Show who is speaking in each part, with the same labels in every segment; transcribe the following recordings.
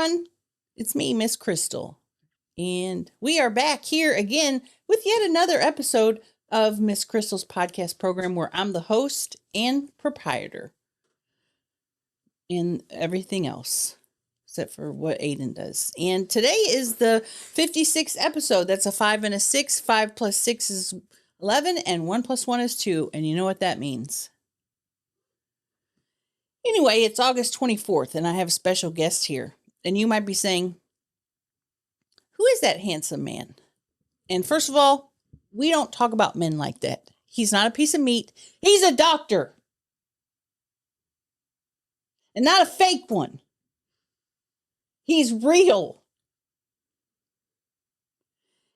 Speaker 1: everyone. It's me, Miss Crystal. And we are back here again with yet another episode of Miss Crystal's podcast program where I'm the host and proprietor and everything else except for what Aiden does. And today is the 56th episode. That's a 5 and a 6. 5 plus 6 is 11 and 1 plus 1 is 2. And you know what that means. Anyway, it's August 24th and I have a special guest here. And you might be saying, who is that handsome man? And first of all, we don't talk about men like that. He's not a piece of meat. He's a doctor. And not a fake one. He's real.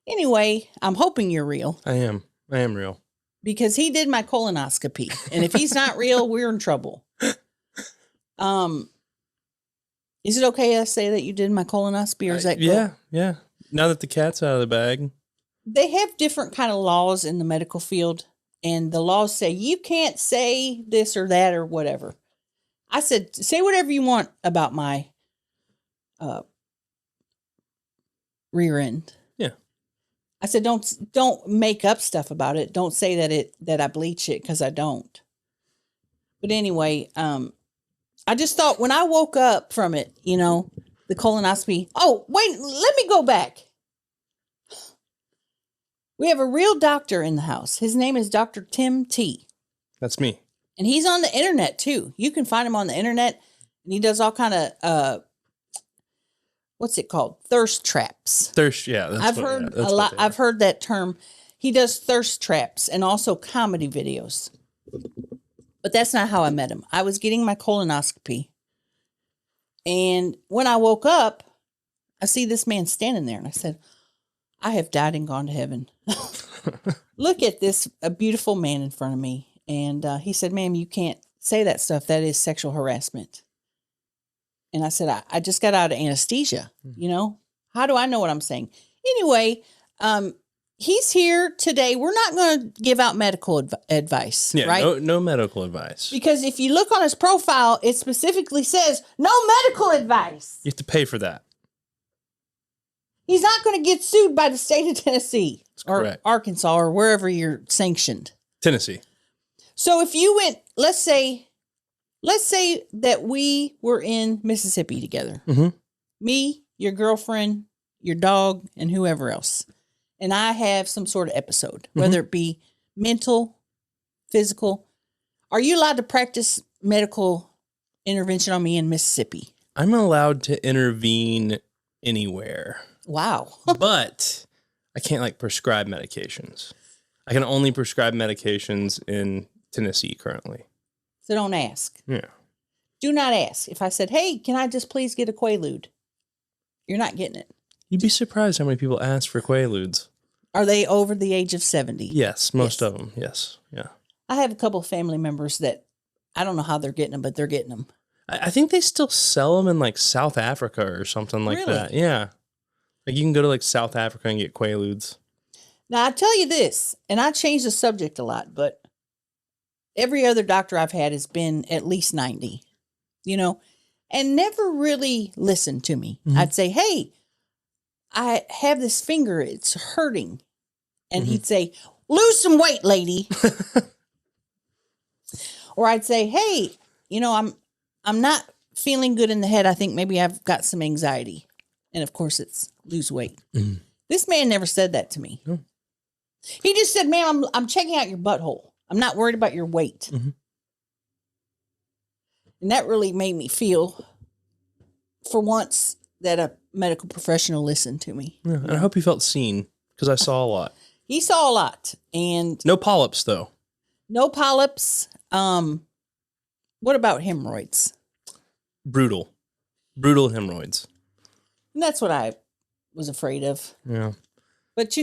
Speaker 1: Anyway, I'm hoping you're real.
Speaker 2: I am real.
Speaker 1: Because he did my colonoscopy. And if he's not real, we're in trouble. Is it okay to say that you did my colonoscopy, or is that cool?
Speaker 2: Yeah. Now that the cat's out of the bag.
Speaker 1: They have different kind of laws in the medical field, and the laws say you can't say this or that or whatever. I said, say whatever you want about my rear end.
Speaker 2: Yeah.
Speaker 1: I said, don't make up stuff about it. Don't say that I bleach it, because I don't. But anyway, I just thought when I woke up from it, the colonoscopy. Oh, wait, let me go back. We have a real doctor in the house. His name is Dr. Tim T.
Speaker 2: That's me.
Speaker 1: And he's on the internet too. You can find him on the internet, and he does all kind of, what's it called? Thirst traps.
Speaker 2: Yeah.
Speaker 1: I've heard a lot. I've heard that term. He does thirst traps and also comedy videos. But that's not how I met him. I was getting my colonoscopy. And when I woke up, I see this man standing there. And I said, I have died and gone to heaven. Look at this, a beautiful man in front of me. And he said, ma'am, you can't say that stuff. That is sexual harassment. And I said, I just got out of anesthesia. How do I know what I'm saying? Anyway, he's here today. We're not going to give out medical advice, right?
Speaker 2: No medical advice.
Speaker 1: Because if you look on his profile, it specifically says no medical advice.
Speaker 2: You have to pay for that.
Speaker 1: He's not going to get sued by the state of Tennessee or
Speaker 2: correct.
Speaker 1: Arkansas or wherever you're sanctioned.
Speaker 2: Tennessee.
Speaker 1: So if you went, let's say that we were in Mississippi together.
Speaker 2: Mm-hmm.
Speaker 1: Me, your girlfriend, your dog, and whoever else. And I have some sort of episode, whether it be mental, physical. Are you allowed to practice medical intervention on me in Mississippi?
Speaker 2: I'm allowed to intervene anywhere.
Speaker 1: Wow.
Speaker 2: But I can't prescribe medications. I can only prescribe medications in Tennessee currently.
Speaker 1: So don't ask.
Speaker 2: Yeah.
Speaker 1: Do not ask. If I said, hey, can I just please get a Quaalude? You're not getting it.
Speaker 2: You'd be surprised how many people ask for Quaaludes.
Speaker 1: Are they over the age of 70?
Speaker 2: Yes, most of them. Yes. Yeah.
Speaker 1: I have a couple of family members that I don't know how they're getting them, but they're getting them.
Speaker 2: I think they still sell them in South Africa or something like
Speaker 1: Really?
Speaker 2: that. Yeah. You can go to South Africa and get Quaaludes.
Speaker 1: Now, I tell you this, and I change the subject a lot, but every other doctor I've had has been at least 90, and never really listened to me. Mm-hmm. I'd say, hey, I have this finger, it's hurting. And he'd say, lose some weight, lady. Or I'd say, hey, I'm not feeling good in the head. I think maybe I've got some anxiety. And of course it's lose weight. Mm-hmm. This man never said that to me. No. He just said, man, I'm checking out your butthole. I'm not worried about your weight. Mm-hmm. And that really made me feel, for once, that a medical professional listened to me.
Speaker 2: Yeah, and I hope you felt seen, because I saw a lot.
Speaker 1: He saw a lot. And
Speaker 2: no polyps, though.
Speaker 1: No polyps. What about hemorrhoids?
Speaker 2: Brutal hemorrhoids.
Speaker 1: And that's what I was afraid of.
Speaker 2: Yeah.
Speaker 1: But,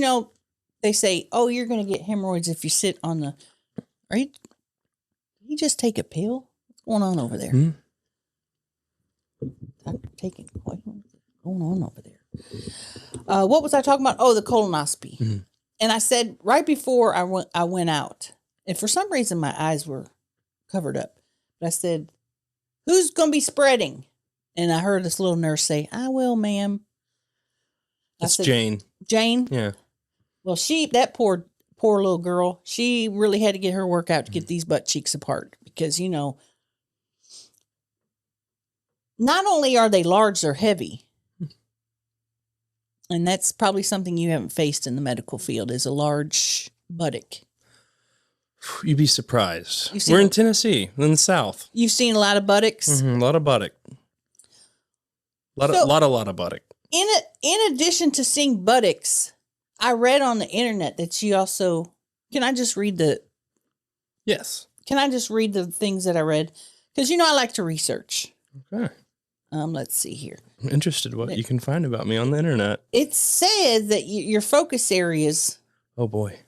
Speaker 1: they say, oh, you're going to get hemorrhoids if you sit on the... Did you just take a pill? What's going on over there?
Speaker 2: Mm-hmm.
Speaker 1: Doctor taking... What's going on over there? What was I talking about? Oh, the colonoscopy. Mm-hmm. And I said, right before I went out, and for some reason my eyes were covered up, but I said, who's going to be spreading? And I heard this little nurse say, "I will, ma'am." I
Speaker 2: It's
Speaker 1: said,
Speaker 2: Jane.
Speaker 1: Jane?
Speaker 2: Yeah.
Speaker 1: Well, that poor little girl, she really had to get her workout to get these butt cheeks apart because, not only are they large, they're heavy. And that's probably something you haven't faced in the medical field is a large buttock.
Speaker 2: You'd be surprised.
Speaker 1: You've seen
Speaker 2: We're in
Speaker 1: it.
Speaker 2: Tennessee, in the South.
Speaker 1: You've seen a lot of buttocks.
Speaker 2: A lot of buttock. Lot of buttock.
Speaker 1: In addition to seeing buttocks, I read on the internet that you also can I just read the things that I read? Because I like to research.
Speaker 2: Okay.
Speaker 1: Let's see here.
Speaker 2: I'm interested what you can find about me on the internet.
Speaker 1: It says that your focus areas
Speaker 2: Oh boy.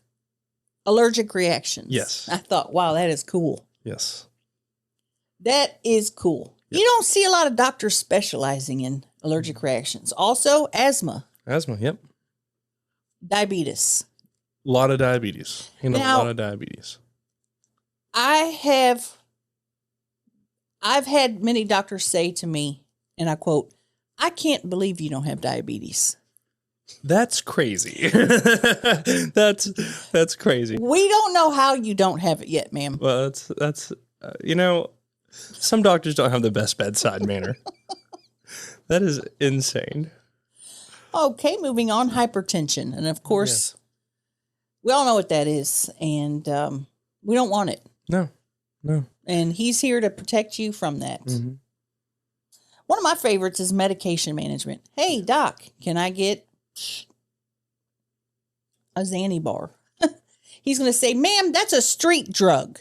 Speaker 1: allergic reactions.
Speaker 2: Yes.
Speaker 1: I thought, wow, that is cool.
Speaker 2: Yes.
Speaker 1: That is cool.
Speaker 2: Yep.
Speaker 1: You don't see a lot of doctors specializing in allergic reactions. Also, asthma,
Speaker 2: Asthma, yep.
Speaker 1: diabetes.
Speaker 2: A lot of diabetes. A lot of diabetes.
Speaker 1: I've had many doctors say to me, and I quote, "I can't believe you don't have diabetes."
Speaker 2: That's crazy. that's crazy.
Speaker 1: We don't know how you don't have it yet, ma'am.
Speaker 2: Well, that's some doctors don't have the best bedside manner. That is insane.
Speaker 1: Okay, moving on, hypertension. And of course, we all know what that is, and we don't want it.
Speaker 2: No.
Speaker 1: And he's here to protect you from that.
Speaker 2: Mm-hmm.
Speaker 1: One of my favorites is medication management. Hey, doc, can I get a Xanny bar? He's going to say, "Ma'am, that's a street drug."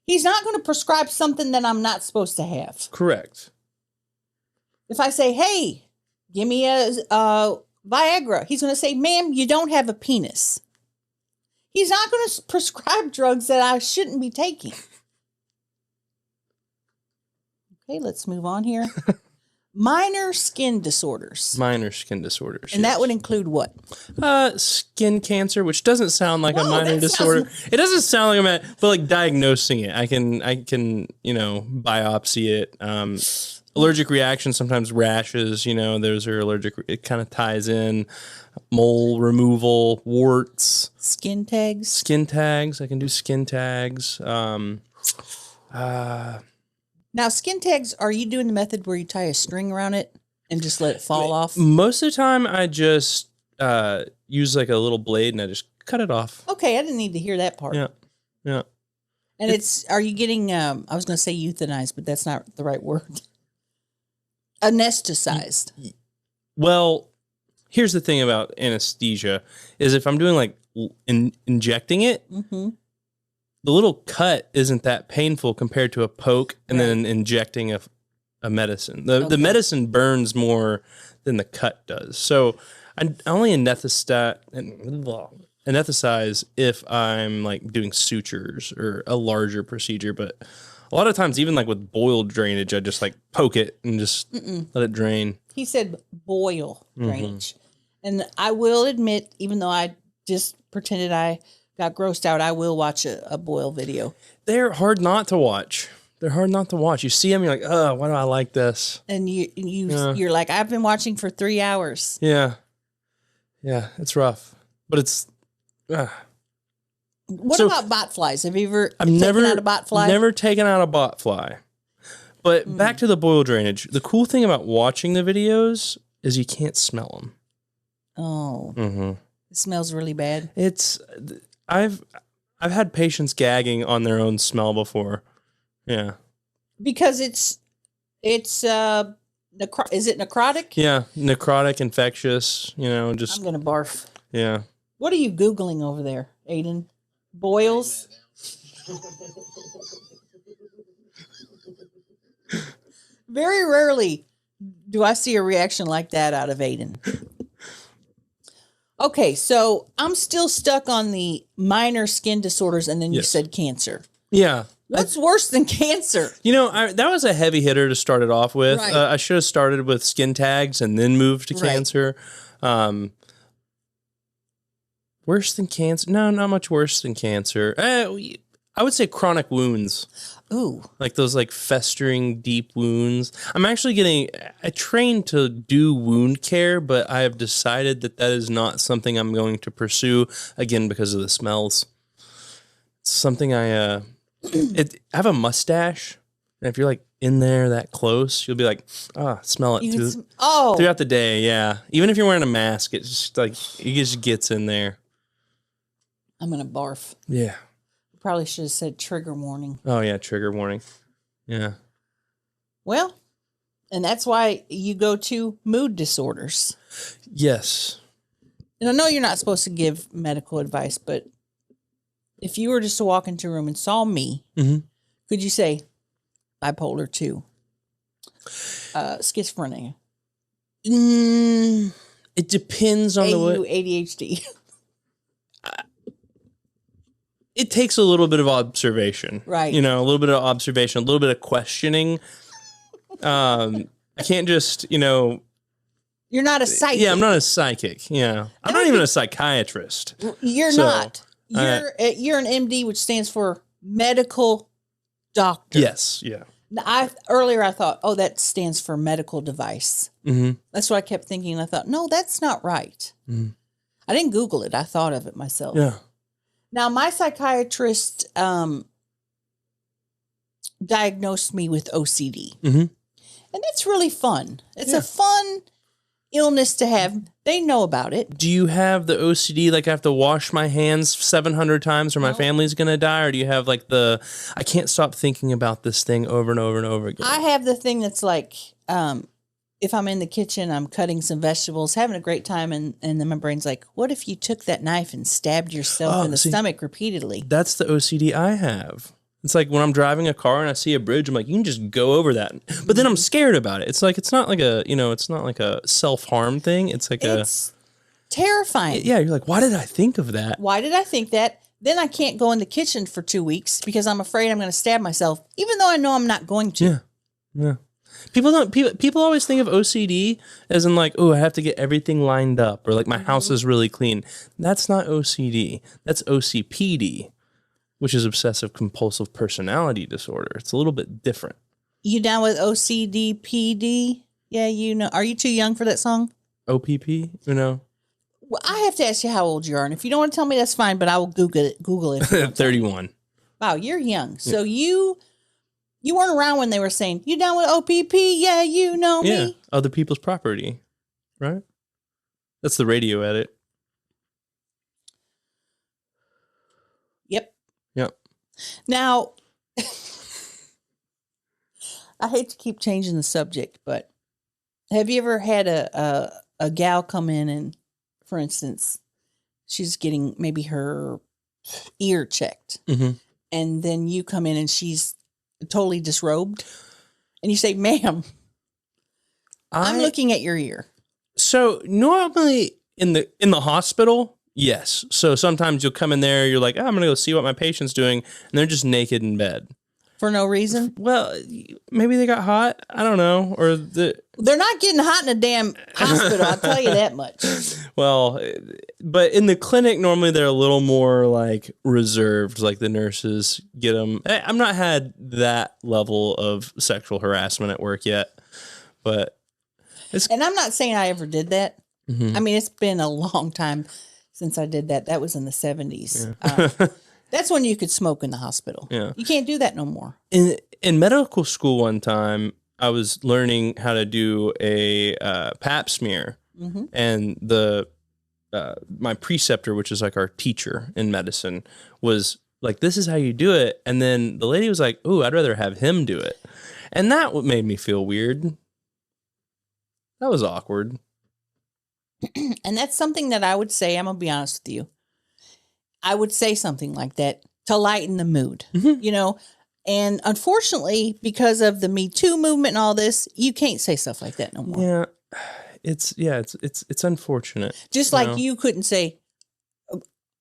Speaker 1: He's not going to prescribe something that I'm not supposed to have.
Speaker 2: Correct.
Speaker 1: If I say, "Hey, give me a Viagra," he's going to say, "Ma'am, you don't have a penis." He's not going to prescribe drugs that I shouldn't be taking. Okay, let's move on here. Minor skin disorders.
Speaker 2: Minor skin disorders.
Speaker 1: And that would include what?
Speaker 2: Skin cancer, which doesn't sound like a
Speaker 1: Whoa,
Speaker 2: minor
Speaker 1: that
Speaker 2: disorder.
Speaker 1: sounds-
Speaker 2: It doesn't sound like but like diagnosing it. I can biopsy it. Allergic reactions, sometimes rashes, those are allergic. It kind of ties in mole removal, warts,
Speaker 1: Skin tags.
Speaker 2: skin tags. I can do skin tags.
Speaker 1: Now, skin tags, are you doing the method where you tie a string around it and just let it fall off?
Speaker 2: Most of the time I just use like a little blade and I just cut it off.
Speaker 1: Okay, I didn't need to hear that part.
Speaker 2: Yeah. Yeah.
Speaker 1: And are you getting, I was going to say euthanized, but that's not the right word. Anesthetized.
Speaker 2: Well, here's the thing about anesthesia is if I'm doing like injecting it,
Speaker 1: Mm-hmm.
Speaker 2: the little cut isn't that painful compared to a poke and
Speaker 1: Right.
Speaker 2: then injecting a medicine. The
Speaker 1: Okay.
Speaker 2: medicine burns more than the cut does. So I only anesthetize if I'm like doing sutures or a larger procedure. But a lot of times, even like with boiled drainage, I just like poke it and just let it drain.
Speaker 1: He said boil
Speaker 2: Mm-hmm.
Speaker 1: drainage. And I will admit, even though I just pretended I got grossed out, I will watch a boil video.
Speaker 2: They're hard not to watch. They're hard not to watch. You see them, you're like, oh, why do I like this?
Speaker 1: And you're like, I've been watching for 3 hours.
Speaker 2: Yeah. Yeah, it's rough. But it's...
Speaker 1: What
Speaker 2: So-
Speaker 1: about bot flies? Have you ever
Speaker 2: I've
Speaker 1: taken
Speaker 2: never
Speaker 1: out a bot fly?
Speaker 2: Never taken out a bot fly. But back to the boil drainage. The cool thing about watching the videos is you can't smell them.
Speaker 1: Oh,
Speaker 2: Mm-hmm.
Speaker 1: it smells really bad.
Speaker 2: I've had patients gagging on their own smell before. Yeah.
Speaker 1: Because it's is it necrotic?
Speaker 2: Yeah. Necrotic, infectious, just,
Speaker 1: I'm going to barf.
Speaker 2: yeah.
Speaker 1: What are you Googling over there, Aiden? Boils? Very rarely do I see a reaction like that out of Aiden. Okay, so I'm still stuck on the minor skin disorders, and then you
Speaker 2: Yes.
Speaker 1: said cancer.
Speaker 2: Yeah.
Speaker 1: What's worse than cancer?
Speaker 2: That was a heavy hitter to start it off with.
Speaker 1: Right.
Speaker 2: I should have started with skin tags and then moved to
Speaker 1: Right.
Speaker 2: cancer. Worse than cancer? No, not much worse than cancer. I would say chronic wounds
Speaker 1: Ooh.
Speaker 2: like those like festering deep wounds. I'm actually I trained to do wound care, but I have decided that is not something I'm going to pursue again because of the smells. It's something I have a mustache, and if you're like in there that close, you'll be like, smell it throughout the day. Yeah. Even if you're wearing a mask, it's just like, it just gets in there.
Speaker 1: I'm going to barf.
Speaker 2: Yeah.
Speaker 1: Probably should have said trigger warning.
Speaker 2: Oh, yeah. Trigger warning. Yeah.
Speaker 1: Well, and that's why you go to mood disorders.
Speaker 2: Yes.
Speaker 1: And I know you're not supposed to give medical advice, but if you were just to walk into a room and saw me, could you say bipolar 2, schizophrenia?
Speaker 2: It depends on
Speaker 1: ADHD.
Speaker 2: It takes a little bit of observation,
Speaker 1: right?
Speaker 2: You know, a little bit of observation, a little bit of questioning. I can't just, You're
Speaker 1: not a psychic.
Speaker 2: Yeah, I'm not a psychic. Yeah, I'm not even a psychiatrist.
Speaker 1: You're not. You're an MD, which stands for medical doctor.
Speaker 2: Yes. Yeah.
Speaker 1: Earlier I thought, that stands for medical device. Mm-hmm. That's what I kept thinking. I thought, no, that's not right. Mm-hmm. I didn't Google it. I thought of it myself.
Speaker 2: Yeah.
Speaker 1: Now, my psychiatrist diagnosed me with OCD. Mm-hmm. And it's really fun. It's a fun illness to have. They know about it.
Speaker 2: Do you have the OCD, like I have to wash my hands 700 times or my family's going to die? Or do you have like I can't stop thinking about this thing over and over and over again?
Speaker 1: I have the thing that's like, if I'm in the kitchen, I'm cutting some vegetables, having a great time, and then my brain's like, what if you took that knife and stabbed yourself in the stomach repeatedly? That's
Speaker 2: the OCD I have. It's like when I'm driving a car and I see a bridge, I'm like, you can just go over that. But then I'm scared about it. It's like, it's not like a self-harm thing. It's like
Speaker 1: it's terrifying.
Speaker 2: Yeah. You're like, why did I think of that?
Speaker 1: Why did I think that? Then I can't go in the kitchen for 2 weeks because I'm afraid I'm going to stab myself, even though I know I'm not going to.
Speaker 2: Yeah. Yeah. People always think of OCD as in like, oh, I have to get everything lined up, or like my house is really clean. That's not OCD. That's OCPD, which is obsessive compulsive personality disorder. It's a little bit different.
Speaker 1: You down with OCD, PD? Yeah, Are you too young for that song?
Speaker 2: OPP,
Speaker 1: Well, I have to ask you how old you are, and if you don't want to tell me, that's fine. But I will Google it.
Speaker 2: 31.
Speaker 1: Wow, you're young. So you weren't around when they were saying, you down with OPP? Yeah, you know me.
Speaker 2: Yeah, other people's property, right? That's the radio edit.
Speaker 1: Yep.
Speaker 2: Yep.
Speaker 1: Now, I hate to keep changing the subject, but have you ever had a gal come in and, for instance, she's getting maybe her ear checked, and then you come in and she's totally disrobed, and you say, ma'am, I'm looking at your ear.
Speaker 2: So normally in the hospital, yes. So sometimes you'll come in there, you're like, I'm going to go see what my patient's doing, and they're just naked in bed.
Speaker 1: For no reason?
Speaker 2: Well, maybe they got hot. I don't know. Or
Speaker 1: they're not getting hot in a damn hospital, I'll tell you that much.
Speaker 2: Well, but in the clinic, normally they're a little more like reserved, like the nurses get them. I've not had that level of sexual harassment at work yet, but
Speaker 1: and I'm not saying I ever did that. Mm-hmm. I mean, it's been a long time since I did that. That was in the 70s. Yeah. That's when you could smoke in the hospital. Yeah. You can't do that no more.
Speaker 2: In medical school one time, I was learning how to do a pap smear. Mm-hmm. And my preceptor, which is like our teacher in medicine, was like, this is how you do it. And then the lady was like, ooh, I'd rather have him do it. And that made me feel weird. That was awkward.
Speaker 1: And that's something that I would say, I'm going to be honest with you. I would say something like that to lighten the mood, and unfortunately, because of the Me Too movement and all this, you can't say stuff like that no more.
Speaker 2: Yeah. It's unfortunate.
Speaker 1: Just like you couldn't say,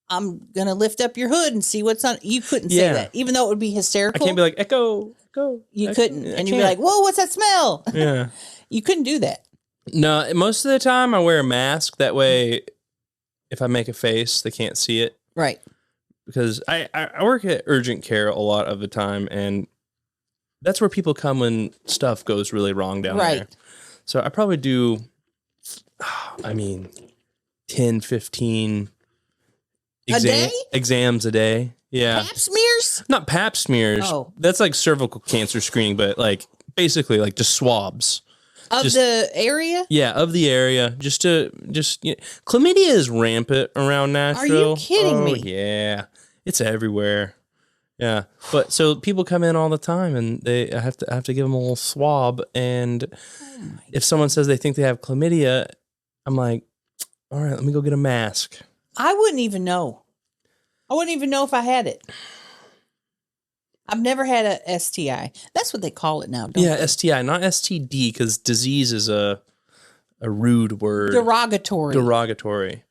Speaker 1: I'm going to lift up your hood and see what's on. You couldn't say that, even though it would be hysterical.
Speaker 2: I can't be like, echo.
Speaker 1: You couldn't. And you'd be like, whoa, what's that smell?
Speaker 2: Yeah.
Speaker 1: You couldn't do that.
Speaker 2: No, most of the time I wear a mask. That way, if I make a face, they can't see it.
Speaker 1: Right.
Speaker 2: Because I work at urgent care a lot of the time, and that's where people come when stuff goes really wrong down
Speaker 1: Right.
Speaker 2: there. So I probably do, I mean, 10, 15
Speaker 1: day?
Speaker 2: exams a day. Yeah.
Speaker 1: Pap smears?
Speaker 2: Not pap smears.
Speaker 1: Oh.
Speaker 2: That's like cervical cancer screening, but like basically like just swabs.
Speaker 1: Of the area?
Speaker 2: Yeah, of the area. Chlamydia is rampant around Nashville.
Speaker 1: kidding me?
Speaker 2: Yeah. It's everywhere. Yeah. But so people come in all the time and I have to give them a little swab. And if someone says they think they have chlamydia, I'm like, all right, let me go get a mask.
Speaker 1: I wouldn't even know. I wouldn't even know if I had it. I've never had a STI. That's what they call it now, don't
Speaker 2: Yeah,
Speaker 1: they?
Speaker 2: STI, not STD, because disease is a rude word.
Speaker 1: Derogatory.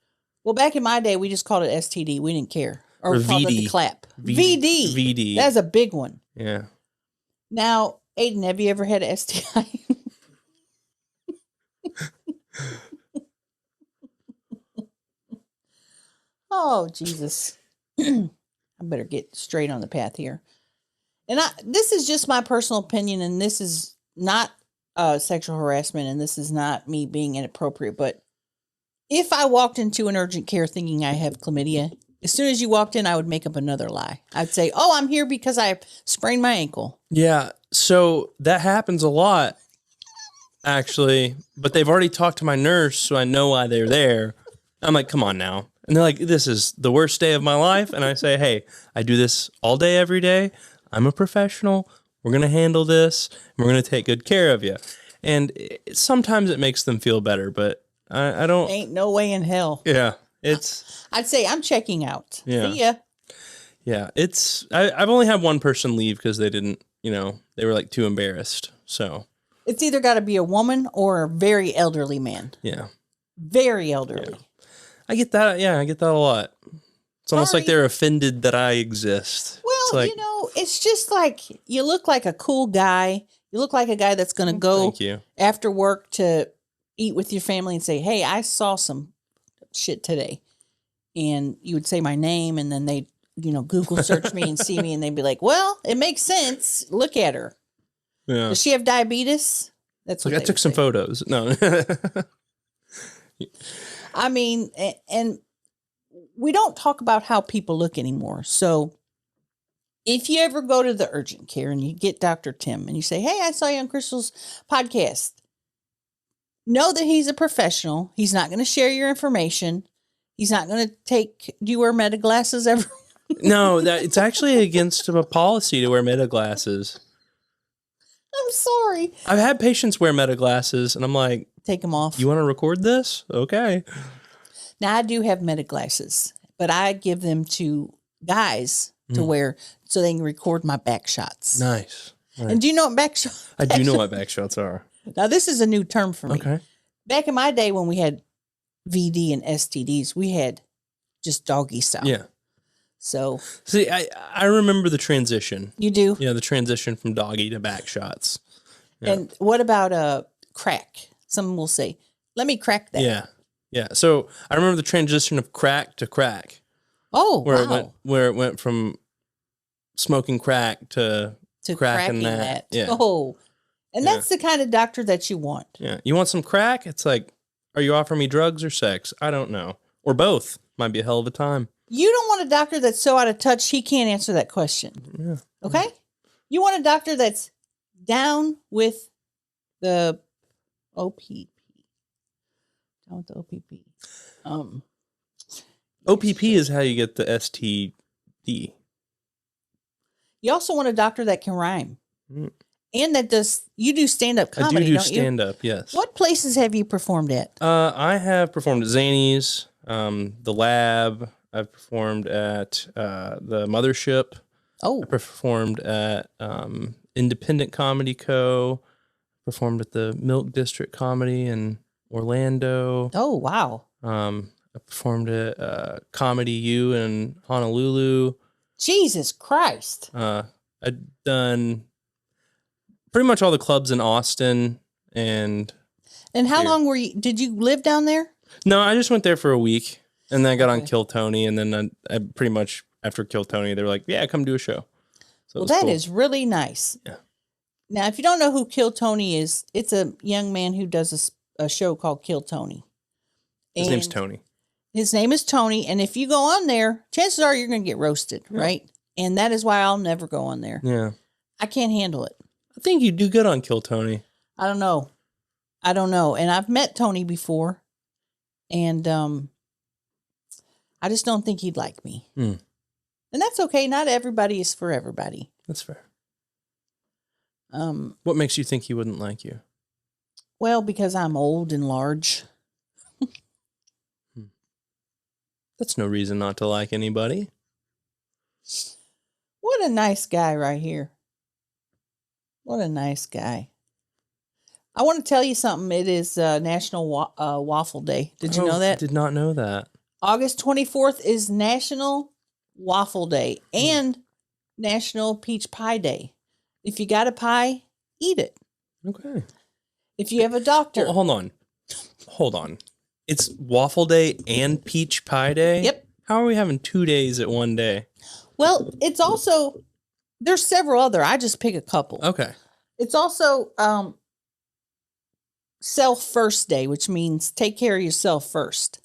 Speaker 1: Well, back in my day, we just called it STD. We didn't care. Or we called it the
Speaker 2: VD.
Speaker 1: clap. VD.
Speaker 2: VD.
Speaker 1: That's a big one.
Speaker 2: Yeah.
Speaker 1: Now, Aiden, have you ever had a STI? Oh, Jesus. I better get straight on the path here. And this is just my personal opinion, and this is not sexual harassment, and this is not me being inappropriate, but if I walked into an urgent care thinking I have chlamydia, as soon as you walked in, I would make up another lie. I'd say, oh, I'm here because I sprained my ankle.
Speaker 2: Yeah. So that happens a lot, actually, but they've already talked to my nurse, so I know why they're there. I'm like, come on now. And they're like, this is the worst day of my life. And I say, hey, I do this all day, every day. I'm a professional. We're going to handle this. And we're going to take good care of you. And sometimes it makes them feel better, but I don't.
Speaker 1: Ain't no way in hell.
Speaker 2: Yeah.
Speaker 1: I'd say I'm checking out.
Speaker 2: Yeah.
Speaker 1: See ya.
Speaker 2: Yeah. I've only had one person leave because they didn't, they were like too embarrassed. So
Speaker 1: It's either got to be a woman or a very elderly man.
Speaker 2: yeah.
Speaker 1: Very elderly.
Speaker 2: Yeah. I get that. Yeah. I get that a lot. It's almost
Speaker 1: Sorry.
Speaker 2: like they're offended that I exist.
Speaker 1: Well,
Speaker 2: It's like,
Speaker 1: it's just like you look like a cool guy. You look like a guy that's going to go
Speaker 2: thank you.
Speaker 1: after work to eat with your family and say, hey, I saw some shit today. And you would say my name, and then they, Google search me and see me, and they'd be like, well, it makes sense. Look at her.
Speaker 2: Yeah.
Speaker 1: Does she have diabetes? That's what
Speaker 2: Like I
Speaker 1: they
Speaker 2: took
Speaker 1: would
Speaker 2: some
Speaker 1: say.
Speaker 2: photos. No.
Speaker 1: I mean, and we don't talk about how people look anymore. So if you ever go to the urgent care and you get Dr. Tim and you say, hey, I saw you on Crystal's podcast, know that he's a professional. He's not going to share your information. He's not going to do you wear meta glasses ever?
Speaker 2: No, it's actually against a policy to wear meta glasses.
Speaker 1: I'm sorry.
Speaker 2: I've had patients wear meta glasses, and I'm like,
Speaker 1: Take them off.
Speaker 2: you want to record this? Okay.
Speaker 1: Now, I do have meta glasses, but I give them to guys to wear so they can record my back shots.
Speaker 2: Nice.
Speaker 1: And do you know what back shots?
Speaker 2: I do know what back shots are.
Speaker 1: Now, this is a new term for me.
Speaker 2: Okay.
Speaker 1: Back in my day when we had VD and STDs, we had just doggy style.
Speaker 2: Yeah.
Speaker 1: So
Speaker 2: See, I remember the transition.
Speaker 1: you do.
Speaker 2: Yeah, the transition from doggy to back shots. Yeah.
Speaker 1: And what about crack? Some will say, let me crack that.
Speaker 2: Yeah. Yeah. So I remember the transition of crack to crack.
Speaker 1: Oh,
Speaker 2: Where
Speaker 1: wow.
Speaker 2: it went from smoking crack to
Speaker 1: To
Speaker 2: cracking
Speaker 1: cracking
Speaker 2: that.
Speaker 1: that.
Speaker 2: Yeah.
Speaker 1: Oh. And
Speaker 2: Yeah.
Speaker 1: that's the kind of doctor that you want.
Speaker 2: Yeah. You want some crack? It's like, are you offering me drugs or sex? I don't know. Or both. Might be a hell of a time.
Speaker 1: You don't want a doctor that's so out of touch he can't answer that question.
Speaker 2: Yeah.
Speaker 1: Okay? You want a doctor that's down with the OPP. Down with the OPP.
Speaker 2: OPP is how you get the STD.
Speaker 1: You also want a doctor that can rhyme.
Speaker 2: Mm.
Speaker 1: And that you do stand-up
Speaker 2: I
Speaker 1: comedy,
Speaker 2: do
Speaker 1: don't you?
Speaker 2: stand up, yes.
Speaker 1: What places have you performed at?
Speaker 2: I have performed at Zany's, the Lab. I've performed at the Mothership.
Speaker 1: Oh,
Speaker 2: I performed at Independent Comedy Co. Performed at the Milk District Comedy in Orlando.
Speaker 1: oh, wow.
Speaker 2: I performed at Comedy U in Honolulu.
Speaker 1: Jesus Christ.
Speaker 2: I'd done pretty much all the clubs in Austin, and
Speaker 1: And how
Speaker 2: Here.
Speaker 1: long did you live down there?
Speaker 2: no, I just went there for a week, and then I got on
Speaker 1: Okay.
Speaker 2: Kill Tony, and then I pretty much after Kill Tony, they were like, "Yeah, come do a show." So it
Speaker 1: Well,
Speaker 2: was
Speaker 1: that
Speaker 2: cool.
Speaker 1: is really nice.
Speaker 2: Yeah.
Speaker 1: Now, if you don't know who Kill Tony is, it's a young man who does a show called Kill Tony.
Speaker 2: His name's
Speaker 1: And
Speaker 2: Tony.
Speaker 1: His name is Tony, and if you go on there, chances are you're going to get roasted, right? And that is why I'll never go on there.
Speaker 2: Yeah.
Speaker 1: I can't handle it.
Speaker 2: I think you do good on Kill Tony.
Speaker 1: I don't know. And I've met Tony before, and I just don't think he'd like me.
Speaker 2: Hmm.
Speaker 1: And that's okay. Not everybody is for everybody.
Speaker 2: That's fair. What makes you think he wouldn't like you?
Speaker 1: Well, because I'm old and large.
Speaker 2: That's no reason not to like anybody.
Speaker 1: What a nice guy right here. What a nice guy. I want to tell you something. It is National Waffle Day. Did you know that?
Speaker 2: I did not know that.
Speaker 1: August 24th is National Waffle Day and National Peach Pie Day. If you got a pie, eat it.
Speaker 2: Okay.
Speaker 1: If you have a doctor.
Speaker 2: Well, hold on. It's Waffle Day and Peach Pie Day?
Speaker 1: Yep.
Speaker 2: How are we having 2 days at one day?
Speaker 1: Well, it's also, there's several other. I just pick a couple.
Speaker 2: Okay.
Speaker 1: It's also Self First Day, which means take care of yourself first.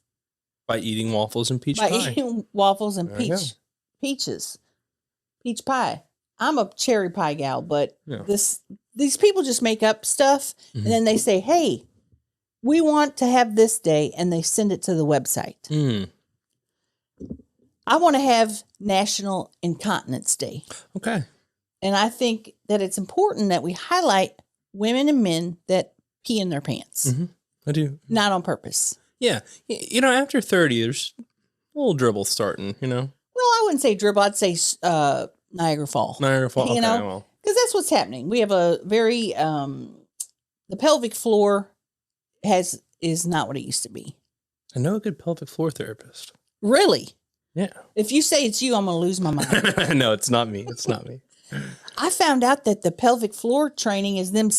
Speaker 2: By eating waffles and peach
Speaker 1: By
Speaker 2: pie.
Speaker 1: eating waffles and
Speaker 2: There you go.
Speaker 1: peach pie. I'm a cherry pie gal, but
Speaker 2: Yeah.
Speaker 1: these people just make up stuff
Speaker 2: Mhm.
Speaker 1: and then they say, "Hey, we want to have this day," and they send it to the website.
Speaker 2: Mm.
Speaker 1: I want to have National Incontinence Day.
Speaker 2: Okay.
Speaker 1: And I think that it's important that we highlight women and men that pee in their pants,
Speaker 2: I do.
Speaker 1: not on purpose.
Speaker 2: Yeah. You know, after 30, there's a little dribble starting, you know?
Speaker 1: Well, I wouldn't say dribble. I'd say Niagara Fall.
Speaker 2: Niagara Falls.
Speaker 1: You
Speaker 2: Okay,
Speaker 1: know?
Speaker 2: well.
Speaker 1: Because that's what's happening. We have a very, the pelvic floor is not what it used to be.
Speaker 2: I know a good pelvic floor therapist.
Speaker 1: Really?
Speaker 2: Yeah.
Speaker 1: If you say it's you, I'm going to lose my mind.
Speaker 2: No, it's not me. It's not me.
Speaker 1: I found out that the pelvic floor training is them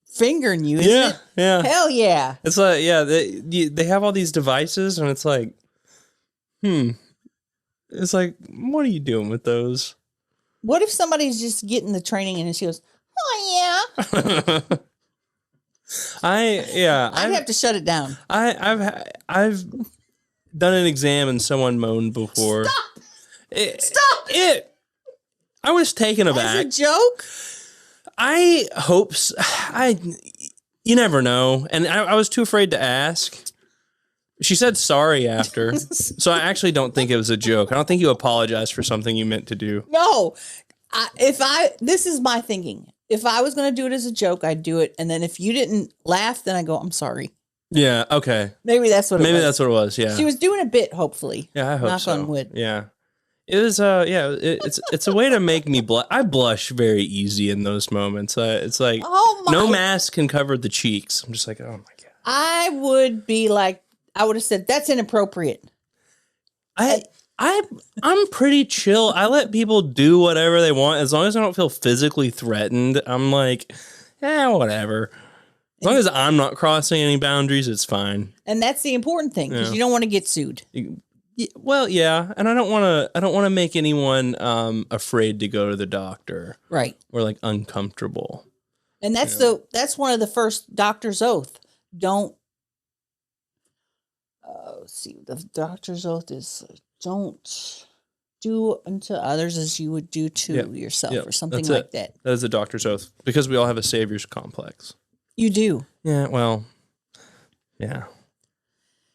Speaker 1: fingering you, isn't
Speaker 2: Yeah.
Speaker 1: it?
Speaker 2: Yeah.
Speaker 1: Hell yeah.
Speaker 2: It's like, yeah, they have all these devices, and it's like, It's like, what are you doing with those?
Speaker 1: What if somebody's just getting the training and she goes, "Oh yeah," I'd have to shut it down.
Speaker 2: I've done an exam and someone moaned before.
Speaker 1: Stop!
Speaker 2: I was taken aback.
Speaker 1: As a joke?
Speaker 2: I hope you never know. And I was too afraid to ask. She said sorry after. So I actually don't think it was a joke. I don't think you apologized for something you meant to do.
Speaker 1: No. This is my thinking. If I was going to do it as a joke, I'd do it. And then if you didn't laugh, then I go, "I'm sorry."
Speaker 2: Yeah, okay.
Speaker 1: Maybe that's what it was.
Speaker 2: Maybe that's what it was, yeah.
Speaker 1: She was doing a bit, hopefully.
Speaker 2: Yeah, I hope
Speaker 1: Knock
Speaker 2: so.
Speaker 1: on wood.
Speaker 2: Yeah. It was it's a way to make me blush. I blush very easy in those moments. It's like
Speaker 1: Oh my.
Speaker 2: no mask can cover the cheeks. I'm just like, oh my god.
Speaker 1: I would be like, I would have said, "That's inappropriate."
Speaker 2: I'm pretty chill. I let people do whatever they want as long as I don't feel physically threatened. I'm like, whatever. As long as I'm not crossing any boundaries, it's fine.
Speaker 1: And that's the important thing because
Speaker 2: Yeah.
Speaker 1: you don't want to get sued.
Speaker 2: Well, yeah, and I don't want to make anyone afraid to go to the doctor
Speaker 1: Right.
Speaker 2: or like uncomfortable.
Speaker 1: And that's that's one of the first doctor's oath. Don't see, the doctor's oath is don't do unto others as you would do to
Speaker 2: Yep.
Speaker 1: yourself
Speaker 2: Yep.
Speaker 1: or something
Speaker 2: That's
Speaker 1: like
Speaker 2: it.
Speaker 1: that.
Speaker 2: That is the doctor's oath because we all have a savior's complex.
Speaker 1: You do.
Speaker 2: Yeah, well, yeah.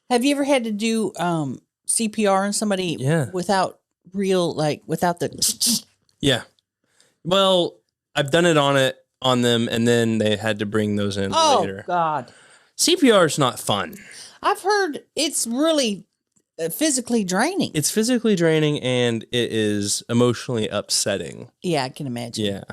Speaker 1: Have you ever had to do CPR on somebody
Speaker 2: Yeah.
Speaker 1: without without the
Speaker 2: Yeah. Well, I've done it on them, and then they had to bring those in later.
Speaker 1: God.
Speaker 2: CPR is not fun.
Speaker 1: I've heard it's really physically draining.
Speaker 2: It's physically draining, and it is emotionally upsetting.
Speaker 1: Yeah, I can imagine.
Speaker 2: Yeah.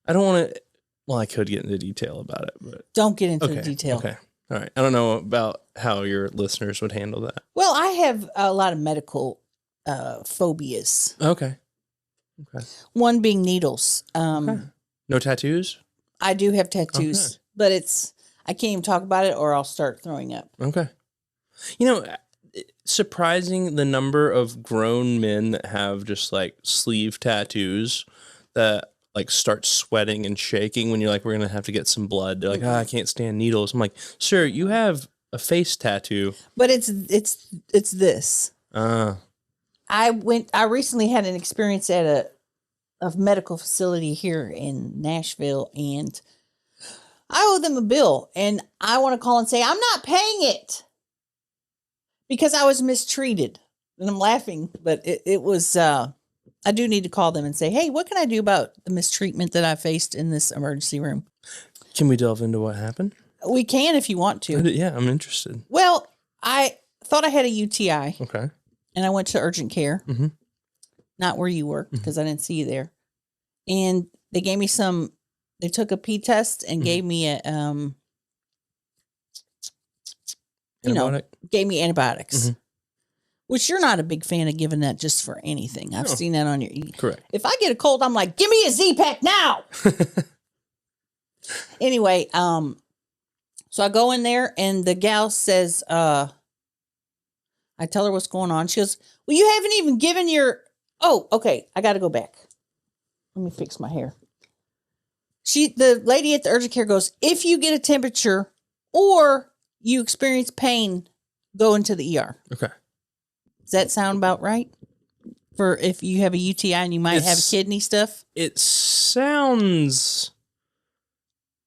Speaker 2: I don't want to. Well, I could get into detail about it, but
Speaker 1: Don't get into
Speaker 2: okay.
Speaker 1: the detail.
Speaker 2: Okay. All right. I don't know about how your listeners would handle that.
Speaker 1: Well, I have a lot of medical phobias.
Speaker 2: Okay. Okay.
Speaker 1: One being needles.
Speaker 2: Okay. No tattoos?
Speaker 1: I do have tattoos, but I can't even talk about it or I'll start throwing up.
Speaker 2: Okay. You know, surprising the number of grown men that have just like sleeve tattoos that like start sweating and shaking when you're like, we're going to have to get some blood. They're like, I can't stand needles. I'm like, sir, you have a face tattoo.
Speaker 1: But it's this. I recently had an experience at a medical facility here in Nashville, and I owe them a bill, and I want to call and say, I'm not paying it because I was mistreated. And I'm laughing, but it was, I do need to call them and say, hey, what can I do about the mistreatment that I faced in this emergency room?
Speaker 2: Can we delve into what happened?
Speaker 1: We can if you want to.
Speaker 2: Yeah, I'm interested.
Speaker 1: Well, I thought I had a UTI.
Speaker 2: Okay.
Speaker 1: And I went to urgent care.
Speaker 2: Mm-hmm.
Speaker 1: Not where you work, because I didn't see you there. And they gave me they took a pee test and gave me a, gave me antibiotics. Which you're not a big fan of giving that just for anything. I've seen that on your...
Speaker 2: Correct.
Speaker 1: If I get a cold, I'm like, give me a Z-Pack now! Anyway, so I go in there and the gal says, I tell her what's going on. She goes, well, you haven't even given your... Oh, okay. I got to go back. Let me fix my hair. The lady at the urgent care goes, if you get a temperature or you experience pain, go into the ER.
Speaker 2: Okay.
Speaker 1: Does that sound about right? For if you have a UTI and you might have kidney stuff?
Speaker 2: It sounds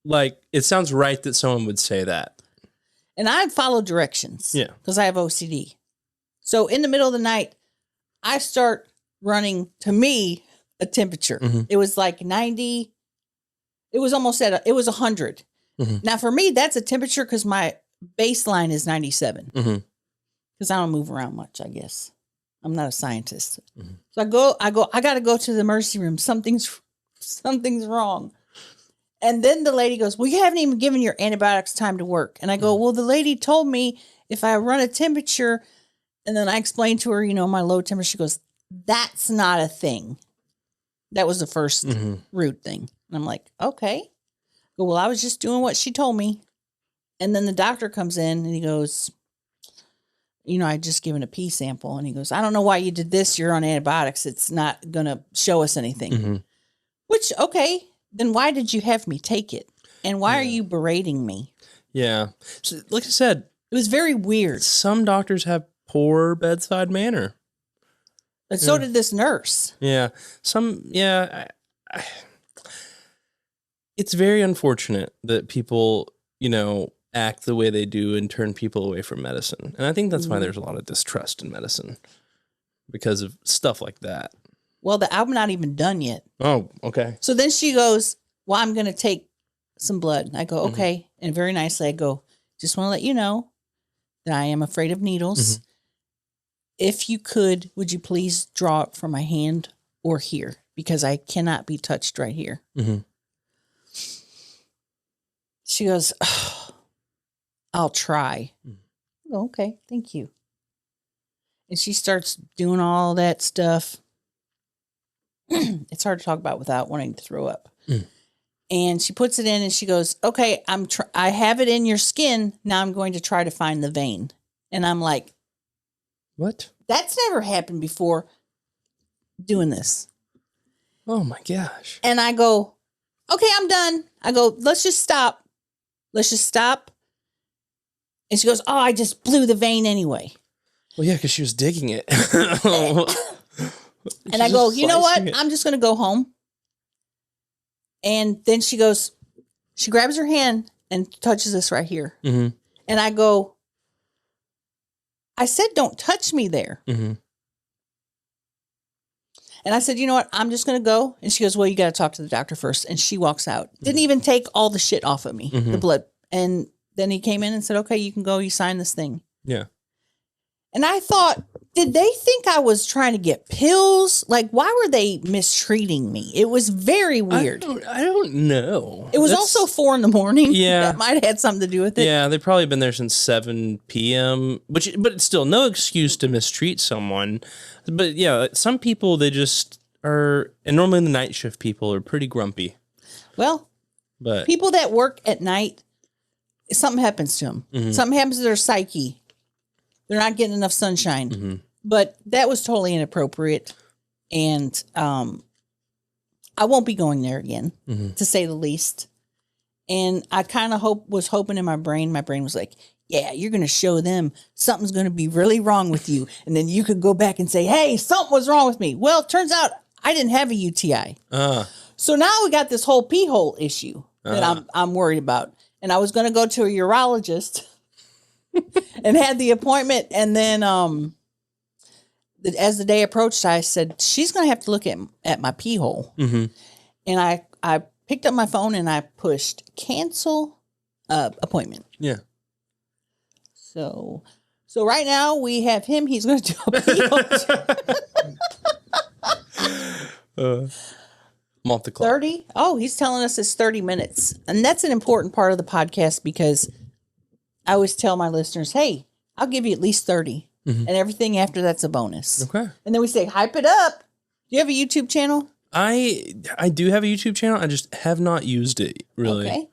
Speaker 2: right that someone would say that.
Speaker 1: And I follow directions.
Speaker 2: Yeah.
Speaker 1: Because I have OCD. So in the middle of the night, I start running, to me, a temperature. It was like 90. It was almost it was 100. Now for me, that's a temperature because my baseline is 97. Because I don't move around much, I guess. I'm not a scientist. So I got to go to the emergency room. Something's wrong. And then the lady goes, well, you haven't even given your antibiotics time to work. And I go, well, the lady told me if I run a temperature, and then I explained to her, my low temperature. She goes, that's not a thing. That was the first rude thing. And I'm like, okay. I go, well, I was just doing what she told me. And then the doctor comes in and he goes, I just given a pee sample. And he goes, I don't know why you did this. You're on antibiotics. It's not going to show us anything. Which, okay, then why did you have me take it? And why are you berating me?
Speaker 2: Yeah. So, like I said,
Speaker 1: it was very weird.
Speaker 2: Some doctors have poor bedside manner.
Speaker 1: But so did this nurse.
Speaker 2: Yeah. It's very unfortunate that people, act the way they do and turn people away from medicine. And I think that's why there's a lot of distrust in medicine because of stuff like that.
Speaker 1: Well, I'm not even done yet.
Speaker 2: Oh, okay.
Speaker 1: So then she goes, well, I'm going to take some blood. I go, okay. And very nicely, I go, just want to let you know that I am afraid of needles. If you could, would you please draw it from my hand or here? Because I cannot be touched right here. She goes, oh, I'll try. I go, okay, thank you. And she starts doing all that stuff. It's hard to talk about without wanting to throw up. And she puts it in and she goes, okay, I have it in your skin. Now I'm going to try to find the vein. And I'm like,
Speaker 2: what?
Speaker 1: That's never happened before doing this.
Speaker 2: Oh my gosh.
Speaker 1: And I go, okay, I'm done. I go, let's just stop. And she goes, oh, I just blew the vein anyway.
Speaker 2: Well, yeah, because she was digging it.
Speaker 1: And I go, you know what? I'm just going to go home. And then she goes, she grabs her hand and touches this right here. And I go, I said, don't touch me there. And I said, you know what? I'm just going to go. And she goes, well, you got to talk to the doctor first. And she walks out. Didn't even take all the shit off of me, the blood. And then he came in and said, okay, you can go. You sign this thing.
Speaker 2: Yeah.
Speaker 1: And I thought, did they think I was trying to get pills? Like, why were they mistreating me? It was very weird.
Speaker 2: I don't know.
Speaker 1: It was also 4 a.m.
Speaker 2: Yeah.
Speaker 1: That might have had something to do with it.
Speaker 2: Yeah, they've probably been there since 7 p.m. But it's still no excuse to mistreat someone. But yeah, some people, they just are, and normally the night shift people are pretty grumpy.
Speaker 1: Well,
Speaker 2: but
Speaker 1: people that work at night, something happens to them. Something happens to their psyche. They're not getting enough sunshine. But that was totally inappropriate. And I won't be going there again, to say the least. And I kind of was hoping in my brain was like, yeah, you're going to show them something's going to be really wrong with you. And then you could go back and say, hey, something was wrong with me. Well, it turns out I didn't have a UTI. So now we got this whole pee hole issue that I'm worried about. And I was going to go to a urologist and had the appointment. And then as the day approached, I said, she's going to have to look at my pee hole. And I picked up my phone and I pushed cancel appointment.
Speaker 2: Yeah.
Speaker 1: So right now we have him. He's going to do a pee hole.
Speaker 2: I'm off the clock.
Speaker 1: 30? Oh, he's telling us it's 30 minutes. And that's an important part of the podcast because I always tell my listeners, hey, I'll give you at least 30. And everything after that's a bonus.
Speaker 2: Okay.
Speaker 1: And then we say, hype it up. Do you have a YouTube channel?
Speaker 2: I do have a YouTube channel. I just have not used it really.
Speaker 1: Okay.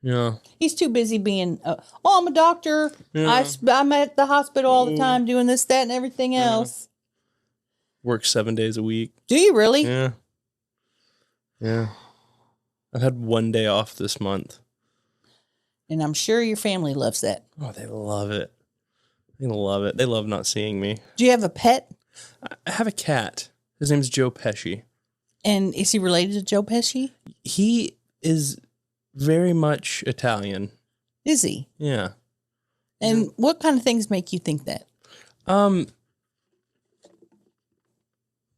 Speaker 2: Yeah.
Speaker 1: He's too busy being, I'm a doctor. Yeah. I'm at the hospital all the time doing this, that, and everything else.
Speaker 2: Work 7 days a week.
Speaker 1: Do you really?
Speaker 2: Yeah. Yeah. I've had 1 day off this month.
Speaker 1: And I'm sure your family loves that.
Speaker 2: Oh, they love it. They love it. They love not seeing me.
Speaker 1: Do you have a pet?
Speaker 2: I have a cat. His name's Joe Pesci.
Speaker 1: And is he related to Joe Pesci?
Speaker 2: He is very much Italian.
Speaker 1: Is he?
Speaker 2: Yeah.
Speaker 1: And what kind of things make you think that?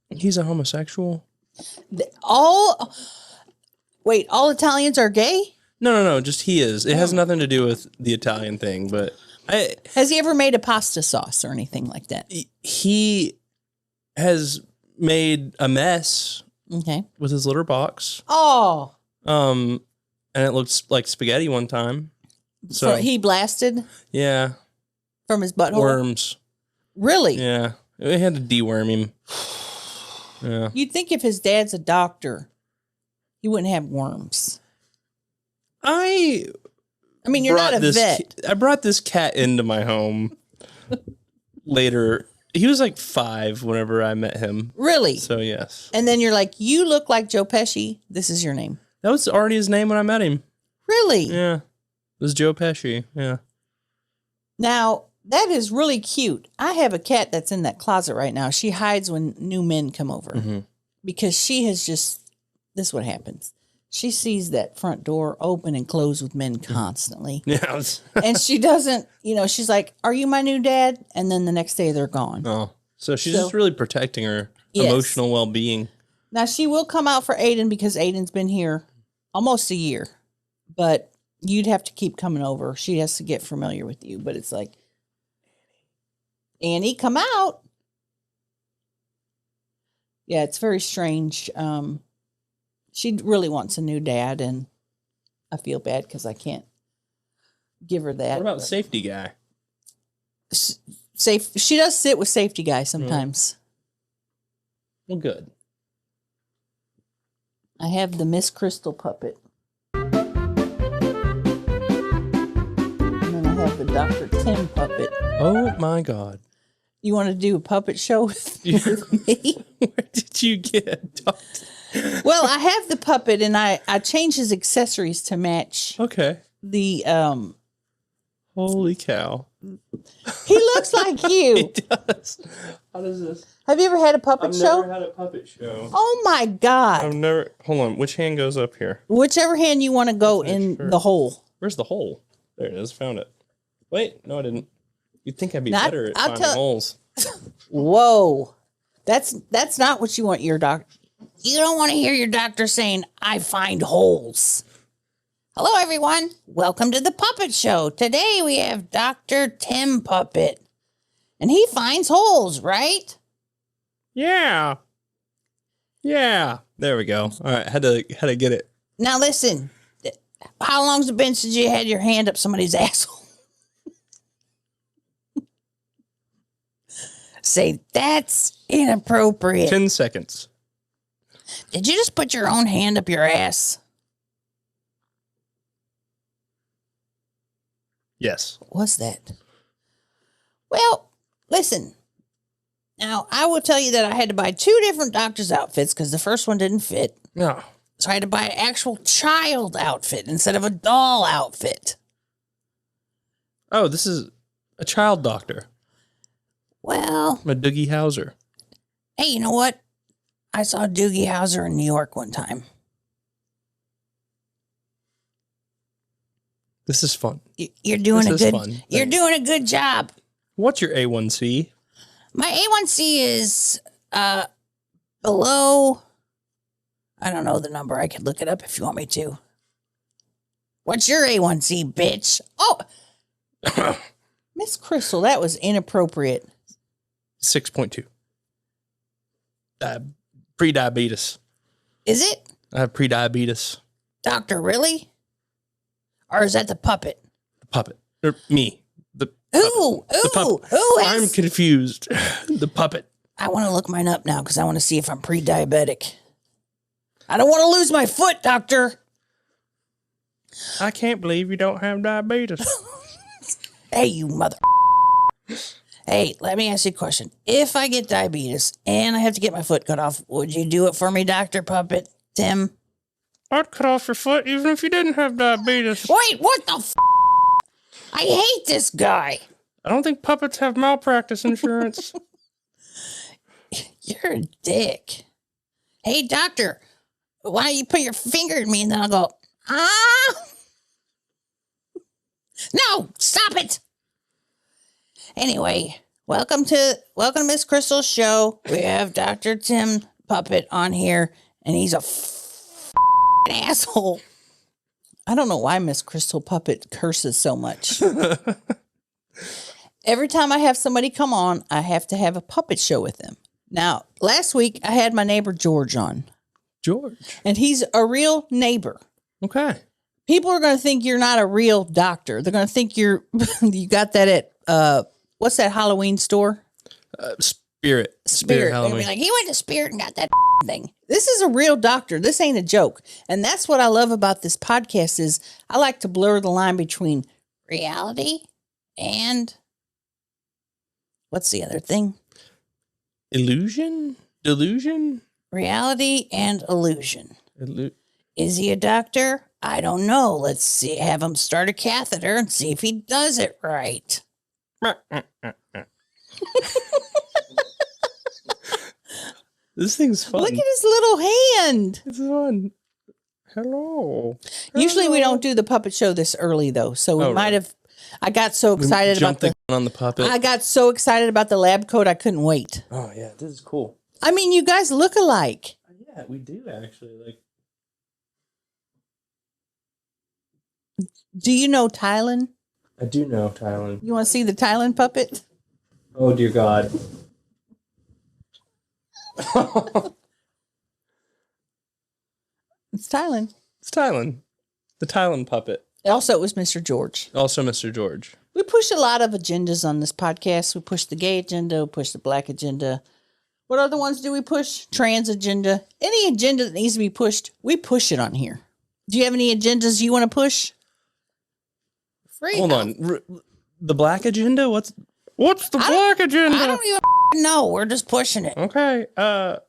Speaker 2: He's a homosexual.
Speaker 1: All Italians are gay?
Speaker 2: No. Just he is. It has nothing to do with the Italian thing, but
Speaker 1: has he ever made a pasta sauce or anything like that?
Speaker 2: He has made a mess.
Speaker 1: Okay.
Speaker 2: With his litter box.
Speaker 1: Oh.
Speaker 2: And it looked like spaghetti one time. So
Speaker 1: he blasted?
Speaker 2: Yeah.
Speaker 1: From his butthole?
Speaker 2: Worms.
Speaker 1: Really?
Speaker 2: Yeah. We had to deworm him. Yeah.
Speaker 1: You'd think if his dad's a doctor, he wouldn't have worms. I mean, you're not a vet.
Speaker 2: I brought this cat into my home later. He was like 5 whenever I met him.
Speaker 1: Really?
Speaker 2: So, yes.
Speaker 1: And then you're like, you look like Joe Pesci. This is your name.
Speaker 2: That was already his name when I met him.
Speaker 1: Really?
Speaker 2: Yeah. It was Joe Pesci. Yeah.
Speaker 1: Now, that is really cute. I have a cat that's in that closet right now. She hides when new men come over because she has this is what happens. She sees that front door open and close with men constantly.
Speaker 2: Yeah.
Speaker 1: And she doesn't, she's like, are you my new dad? And then the next day they're gone.
Speaker 2: Oh, so she's just really protecting her emotional well-being.
Speaker 1: Now she will come out for Aiden because Aiden's been here almost a year, but you'd have to keep coming over. She has to get familiar with you, but it's like, Annie, come out. Yeah, it's very strange. She really wants a new dad, and I feel bad because I can't give her that.
Speaker 2: What about Safety Guy?
Speaker 1: She does sit with Safety Guy sometimes.
Speaker 2: Well, good.
Speaker 1: I have the Miss Crystal puppet. And then I have the Dr. Tim puppet.
Speaker 2: Oh, my God.
Speaker 1: You want to do a puppet show with me?
Speaker 2: Where did you get Dr.
Speaker 1: Well, I have the puppet, and I changed his accessories to match.
Speaker 2: Okay.
Speaker 1: The
Speaker 2: Holy cow!
Speaker 1: He looks like you.
Speaker 2: He does. How does this?
Speaker 1: Have you ever had a puppet show?
Speaker 2: I've never had a puppet show.
Speaker 1: Oh my God!
Speaker 2: I've never. Hold on. Which hand goes up here?
Speaker 1: Whichever hand you want to go in the hole.
Speaker 2: Where's the hole? There it is. Found it. Wait, no, I didn't. You'd think I'd be better at finding holes.
Speaker 1: Whoa, that's not what you want your doctor. You don't want to hear your doctor saying, I find holes. Hello, everyone. Welcome to the Puppet Show. Today we have Dr. Tim Puppet. And he finds holes, right?
Speaker 2: Yeah. Yeah. There we go. All right. Had to get it.
Speaker 1: Now listen. How long's it been since you had your hand up somebody's asshole? Say, that's inappropriate.
Speaker 2: 10 seconds.
Speaker 1: Did you just put your own hand up your ass?
Speaker 2: Yes.
Speaker 1: What's that? Well, listen. Now, I will tell you that I had to buy 2 different doctor's outfits because the first one didn't fit.
Speaker 2: No.
Speaker 1: So I had to buy an actual child outfit instead of a doll outfit.
Speaker 2: Oh, this is a child doctor.
Speaker 1: Well,
Speaker 2: A Doogie Howser.
Speaker 1: hey, you know what? I saw Doogie Howser in New York one time.
Speaker 2: This is fun.
Speaker 1: You're doing
Speaker 2: This is fun.
Speaker 1: You're doing a good job.
Speaker 2: What's your A1C?
Speaker 1: My A1C is below. I don't know the number. I could look it up if you want me to. What's your A1C, bitch? Oh, Miss Crystal, that was inappropriate.
Speaker 2: 6.2. Pre-diabetes.
Speaker 1: Is it,
Speaker 2: I have pre-diabetes.
Speaker 1: Doctor? Really? Or is that the puppet?
Speaker 2: The puppet. Or me. The
Speaker 1: Ooh,
Speaker 2: puppet.
Speaker 1: who
Speaker 2: I'm
Speaker 1: has?
Speaker 2: confused. The puppet.
Speaker 1: I want to look mine up now because I want to see if I'm pre-diabetic. I don't want to lose my foot, Doctor.
Speaker 2: I can't believe you don't have diabetes.
Speaker 1: Hey, you mother. Hey, let me ask you a question. If I get diabetes and I have to get my foot cut off, would you do it for me, Dr. Puppet Tim?
Speaker 2: I'd cut off your foot even if you didn't have diabetes.
Speaker 1: Wait, what the f? I hate this guy.
Speaker 2: I don't think puppets have malpractice insurance.
Speaker 1: You're a dick. Hey, doctor, why don't you put your finger at me and then I'll go, ah? No, stop it. Anyway, welcome to Miss Crystal's show. We have Dr. Tim Puppet on here, and he's a asshole. I don't know why Miss Crystal Puppet curses so much. Every time I have somebody come on, I have to have a puppet show with them. Now, last week I had my neighbor George on,
Speaker 2: George.
Speaker 1: and he's a real neighbor.
Speaker 2: Okay.
Speaker 1: People are going to think you're not a real doctor. They're going to think you got that at what's that Halloween store?
Speaker 2: Spirit.
Speaker 1: Spirit. They're gonna
Speaker 2: Halloween.
Speaker 1: be like, he went to Spirit and got that thing. This is a real doctor. This ain't a joke. And that's what I love about this podcast is I like to blur the line between reality and what's the other thing?
Speaker 2: Illusion? Delusion?
Speaker 1: Reality and illusion. Is he a doctor? I don't know. Let's see. Have him start a catheter and see if he does it right.
Speaker 2: This thing's fun.
Speaker 1: Look at his little hand.
Speaker 2: It's fun. Hello.
Speaker 1: Usually we don't do the puppet show this early though, so we might have. I got so excited about
Speaker 2: the gun on the puppet.
Speaker 1: I got so excited about the lab coat I couldn't wait.
Speaker 2: Oh yeah, this is cool.
Speaker 1: I mean, you guys look alike.
Speaker 2: Yeah, we do actually. Like,
Speaker 1: do you know Tylen?
Speaker 2: I do know Tylen.
Speaker 1: You want to see the Tylen puppet?
Speaker 2: Oh dear God.
Speaker 1: It's Tylen.
Speaker 2: It's Tylen. The Tylen puppet.
Speaker 1: Also, it was Mr. George.
Speaker 2: Also Mr. George.
Speaker 1: We push a lot of agendas on this podcast. We push the gay agenda. We push the black agenda. What other ones do we push? Trans agenda. Any agenda that needs to be pushed, we push it on here. Do you have any agendas you want to push? Free.
Speaker 2: Hold on. The black agenda? What's the black agenda?
Speaker 1: I don't even know. We're just pushing it.
Speaker 2: Okay. I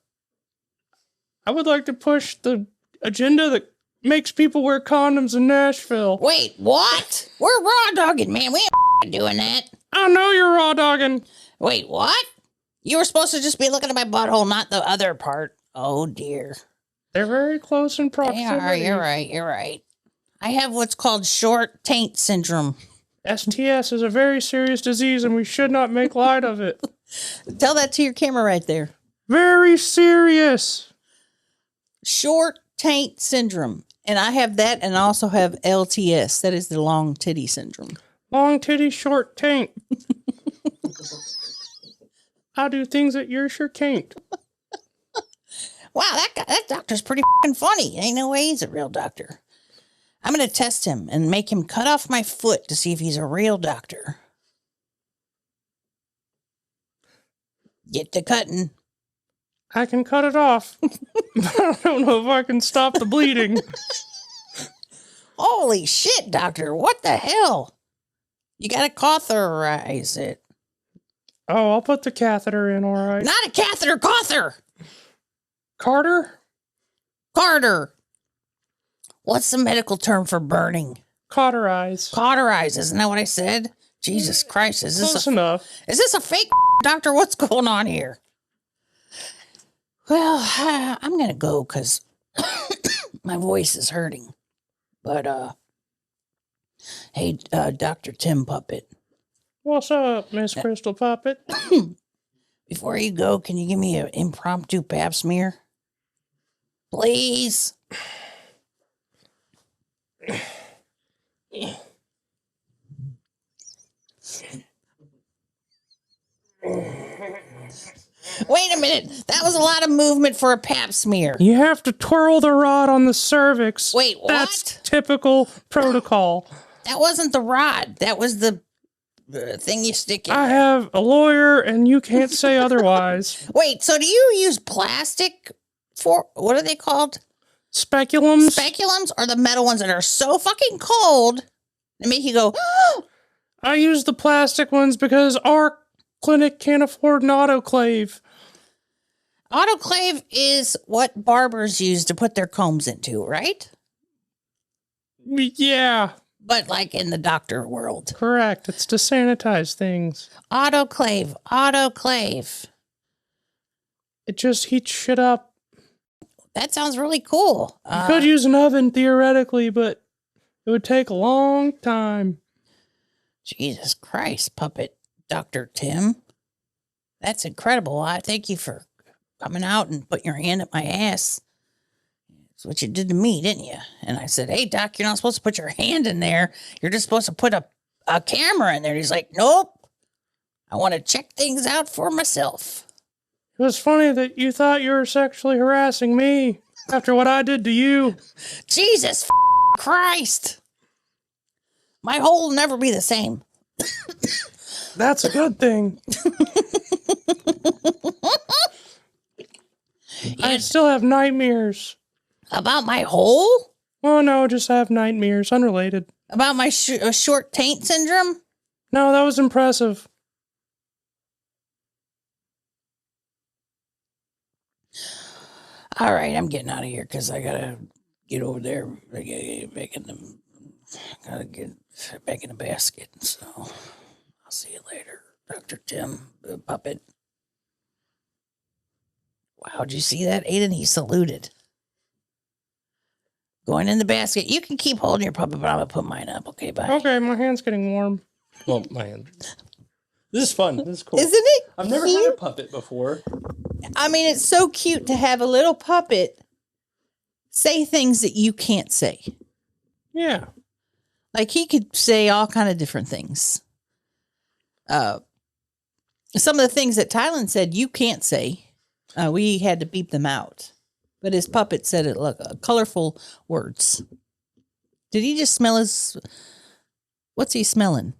Speaker 2: would like to push the agenda that makes people wear condoms in Nashville.
Speaker 1: Wait, what? We're raw dogging, man. We ain't doing that.
Speaker 2: I know you're raw dogging.
Speaker 1: Wait, what? You were supposed to just be looking at my butthole, not the other part. Oh, dear.
Speaker 2: They're very close in proximity.
Speaker 1: They are. You're right. I have what's called short taint syndrome.
Speaker 2: STS is a very serious disease and we should not make light of it.
Speaker 1: Tell that to your camera right there.
Speaker 2: Very serious.
Speaker 1: Short taint syndrome. And I have that and I also have LTS. That is the long titty syndrome.
Speaker 2: Long titty, short taint. I do things that you sure can't.
Speaker 1: Wow, that doctor's pretty funny. Ain't no way he's a real doctor. I'm going to test him and make him cut off my foot to see if he's a real doctor. Get to cutting.
Speaker 2: I can cut it off. But I don't know if I can stop the bleeding.
Speaker 1: Holy shit, doctor. What the hell? You got to cauterize it.
Speaker 2: Oh, I'll put the catheter in, all right.
Speaker 1: Not a catheter, Cawther.
Speaker 2: Carter?
Speaker 1: Carter. What's the medical term for burning?
Speaker 2: Cauterize.
Speaker 1: Cauterize, isn't that what I said? Jesus Christ,
Speaker 2: Close enough.
Speaker 1: is this a fake doctor? What's going on here? Well, I'm gonna go because my voice is hurting. But hey, Dr. Tim Puppet.
Speaker 2: What's up, Miss Crystal Puppet?
Speaker 1: Before you go, can you give me an impromptu pap smear? Please. Wait a minute. That was a lot of movement for a pap smear.
Speaker 2: You have to twirl the rod on the cervix.
Speaker 1: Wait, what?
Speaker 2: That's typical protocol.
Speaker 1: That wasn't the rod. That was the thing you stick in.
Speaker 2: I have a lawyer, and you can't say otherwise.
Speaker 1: Wait, so do you use plastic for, what are they called?
Speaker 2: Speculums?
Speaker 1: Speculums, or the metal ones that are so fucking cold they make you go,
Speaker 2: I use the plastic ones because our clinic can't afford an autoclave.
Speaker 1: autoclave is what barbers use to put their combs into, right?
Speaker 2: Yeah,
Speaker 1: But like in the doctor world.
Speaker 2: correct. It's to sanitize things.
Speaker 1: Autoclave, autoclave.
Speaker 2: It just heats shit up.
Speaker 1: That sounds really cool.
Speaker 2: You could use an oven theoretically, but it would take a long time.
Speaker 1: Jesus Christ, Puppet Dr. Tim. That's incredible. I thank you for coming out and putting your hand up my ass. That's what you did to me, didn't you? And I said, hey, Doc, you're not supposed to put your hand in there. You're just supposed to put a camera in there. And he's like, nope. I want to check things out for myself.
Speaker 2: It was funny that you thought you were sexually harassing me after what I did to you.
Speaker 1: Jesus Christ. My hole will never be the same.
Speaker 2: That's a good thing. I still have nightmares.
Speaker 1: About my hole?
Speaker 2: Oh no, just have nightmares, unrelated.
Speaker 1: About my short taint syndrome?
Speaker 2: No, that was impressive.
Speaker 1: All right, I'm getting out of here because I gotta get over there. I gotta get back in the basket. So I'll see you later, Dr. Tim Puppet. Wow, did you see that, Aiden? He saluted. Going in the basket. You can keep holding your puppet, but I'm gonna put mine up. Okay, bye.
Speaker 2: Okay, my hand's getting warm. Well, my hand. This is fun. This is cool.
Speaker 1: Isn't it?
Speaker 2: I've never
Speaker 1: cute?
Speaker 2: had a puppet before.
Speaker 1: I mean, it's so cute to have a little puppet say things that you can't say.
Speaker 2: Yeah.
Speaker 1: Like he could say all kind of different things. Some of the things that Tylen said you can't say, we had to beep them out. But his puppet said it like colorful words. Did he just smell his? What's he smelling?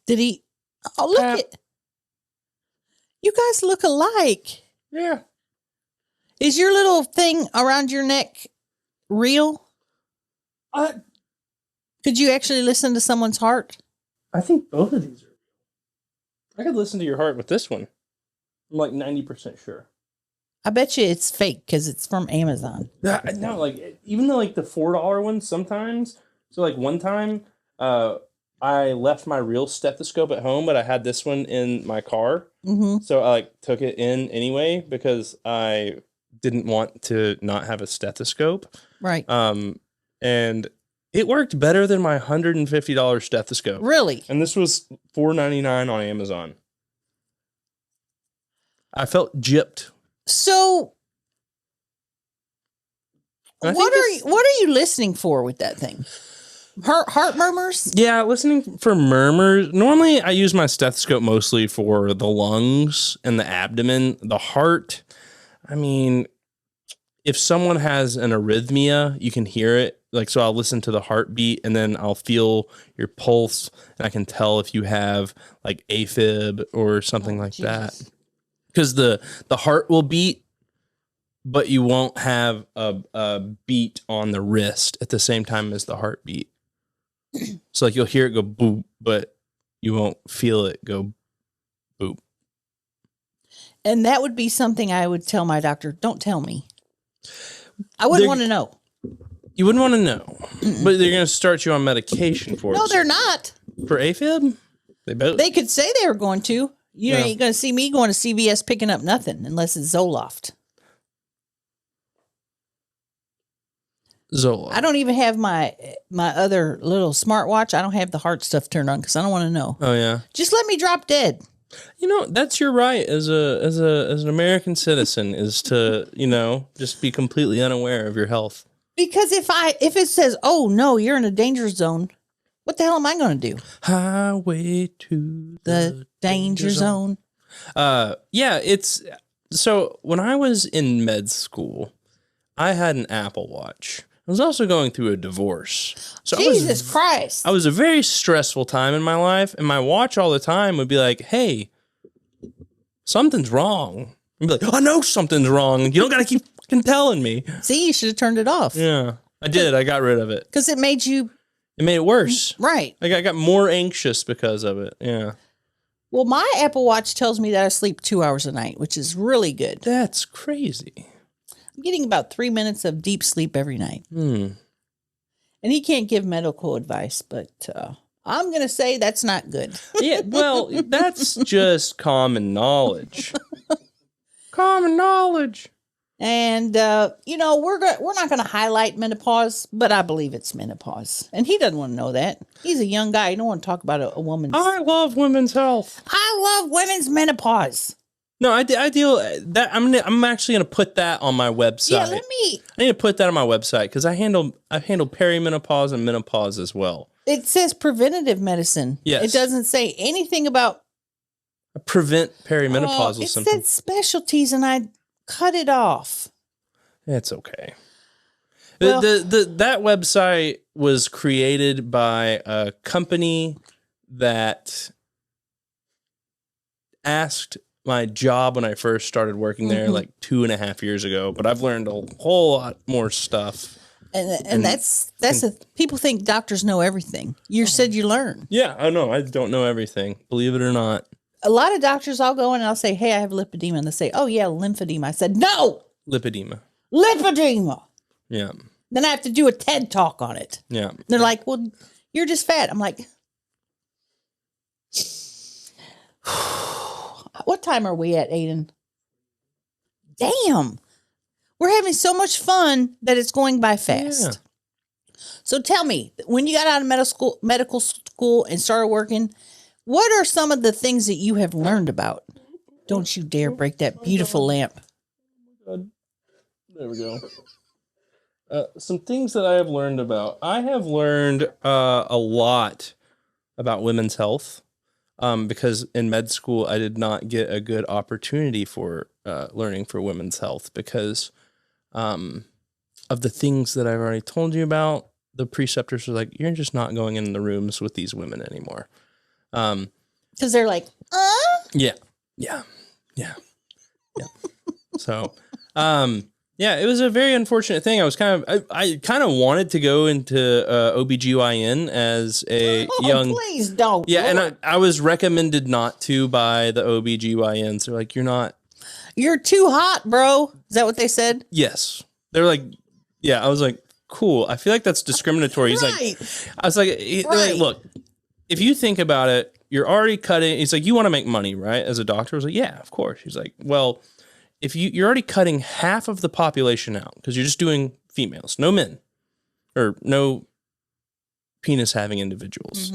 Speaker 1: Did he? Oh, look at. You guys look alike.
Speaker 2: Yeah.
Speaker 1: Is your little thing around your neck real? Could you actually listen to someone's heart?
Speaker 2: I think both of these are. I could listen to your heart with this one. I'm like 90% sure.
Speaker 1: I bet you it's fake because it's from Amazon.
Speaker 2: No, like even the like the $4 ones sometimes. So like one time, I left my real stethoscope at home, but I had this one in my car.
Speaker 1: Mm-hmm.
Speaker 2: So I like took it in anyway because I didn't want to not have a stethoscope.
Speaker 1: Right.
Speaker 2: And it worked better than my $150 stethoscope.
Speaker 1: Really?
Speaker 2: And this was $4.99 on Amazon. I felt gypped.
Speaker 1: So,
Speaker 2: And I
Speaker 1: what
Speaker 2: think
Speaker 1: are you listening for with that thing? Heart murmurs?
Speaker 2: Yeah, listening for murmurs. Normally, I use my stethoscope mostly for the lungs and the abdomen. The heart, I mean, if someone has an arrhythmia, you can hear it. Like, so I'll listen to the heartbeat and then I'll feel your pulse and I can tell if you have like AFib or something like that. Because the heart will beat, but you won't have a beat on the wrist at the same time as the heartbeat. So like you'll hear it go boom, but you won't feel it go boop.
Speaker 1: And that would be something I would tell my doctor, don't tell me. I wouldn't
Speaker 2: They're-
Speaker 1: want to know.
Speaker 2: You wouldn't want to know, but they're going to start you on medication for
Speaker 1: No,
Speaker 2: it.
Speaker 1: they're not.
Speaker 2: For AFib?
Speaker 1: They could say they were going to. You
Speaker 2: Yeah.
Speaker 1: ain't going to see me going to CVS picking up nothing unless it's Zoloft.
Speaker 2: Zoloft.
Speaker 1: I don't even have my other little smartwatch. I don't have the heart stuff turned on because I don't want to know.
Speaker 2: Oh yeah.
Speaker 1: Just let me drop dead.
Speaker 2: You know, that's your right as an American citizen is to, just be completely unaware of your health.
Speaker 1: Because if it says, "Oh no, you're in a danger zone," what the hell am I going to do?
Speaker 2: Highway to
Speaker 1: The danger zone.
Speaker 2: Yeah, it's so when I was in med school, I had an Apple Watch. I was also going through a divorce. So
Speaker 1: Jesus Christ.
Speaker 2: I was a very stressful time in my life, and my watch all the time would be like, "Hey, something's wrong." I'd be like, "I know something's wrong. You don't got to keep fucking telling me."
Speaker 1: See, you should have turned it off.
Speaker 2: Yeah, I did. I got rid of it.
Speaker 1: Because it made you
Speaker 2: It made it worse.
Speaker 1: right.
Speaker 2: I got more anxious because of it. Yeah.
Speaker 1: Well, my Apple Watch tells me that I sleep 2 hours a night, which is really good.
Speaker 2: That's crazy.
Speaker 1: I'm getting about 3 minutes of deep sleep every night. And he can't give medical advice, but I'm going to say that's not good.
Speaker 2: Yeah, well, that's just common knowledge. Common knowledge.
Speaker 1: And we're not going to highlight menopause, but I believe it's menopause, and he doesn't want to know that. He's a young guy. He don't want to talk about a woman's.
Speaker 2: I love women's health.
Speaker 1: I love women's menopause.
Speaker 2: No, I deal that. I'm actually gonna put that on my website.
Speaker 1: Yeah, let me.
Speaker 2: I need to put that on my website because I handle perimenopause and menopause as well.
Speaker 1: It says preventative medicine.
Speaker 2: Yes.
Speaker 1: It doesn't say anything about
Speaker 2: Prevent perimenopausal
Speaker 1: it
Speaker 2: symptoms.
Speaker 1: said specialties, and I cut it off.
Speaker 2: It's okay.
Speaker 1: Well-
Speaker 2: That website was created by a company that asked my job when I first started working there like 2.5 years ago, but I've learned a whole lot more stuff.
Speaker 1: And that's people think doctors know everything. You said you learn.
Speaker 2: Yeah, I know. I don't know everything, believe it or not.
Speaker 1: A lot of doctors, I'll go in and I'll say, "Hey, I have lipedema," and they say, "Oh yeah, lymphedema." I said, "No,
Speaker 2: Lipedema.
Speaker 1: lipedema."
Speaker 2: Yeah.
Speaker 1: Then I have to do a TED talk on it.
Speaker 2: Yeah.
Speaker 1: They're like, "Well, you're just fat." I'm like, "What time are we at, Aiden?" Damn. We're having so much fun that it's going by fast.
Speaker 2: Yeah.
Speaker 1: So tell me, when you got out of medical school and started working, what are some of the things that you have learned about? Don't you dare break that beautiful lamp.
Speaker 2: There we go. Some things that I have learned about. I have learned a lot about women's health because in med school I did not get a good opportunity for learning for women's health because of the things that I've already told you about. The preceptors were like, "You're just not going in the rooms with these women anymore."
Speaker 1: Because they're like,
Speaker 2: Yeah. So, yeah, it was a very unfortunate thing. I was I kind of wanted to go into OBGYN as a
Speaker 1: "Oh,
Speaker 2: young,
Speaker 1: please don't."
Speaker 2: yeah.
Speaker 1: Lord.
Speaker 2: And I was recommended not to by the OBGYNs. They're like, "You're not."
Speaker 1: You're too hot, bro. Is that what they said?
Speaker 2: Yes. They're like, yeah, I was like, cool. I feel like that's discriminatory. He's like, I was like, they're like,
Speaker 1: Right.
Speaker 2: look, if you think about it, you're already cutting. He's like, you want to make money, right? As a doctor, I was like, yeah, of course. He's like, well, if you're already cutting half of the population out because you're just doing females, no men or no penis having individuals.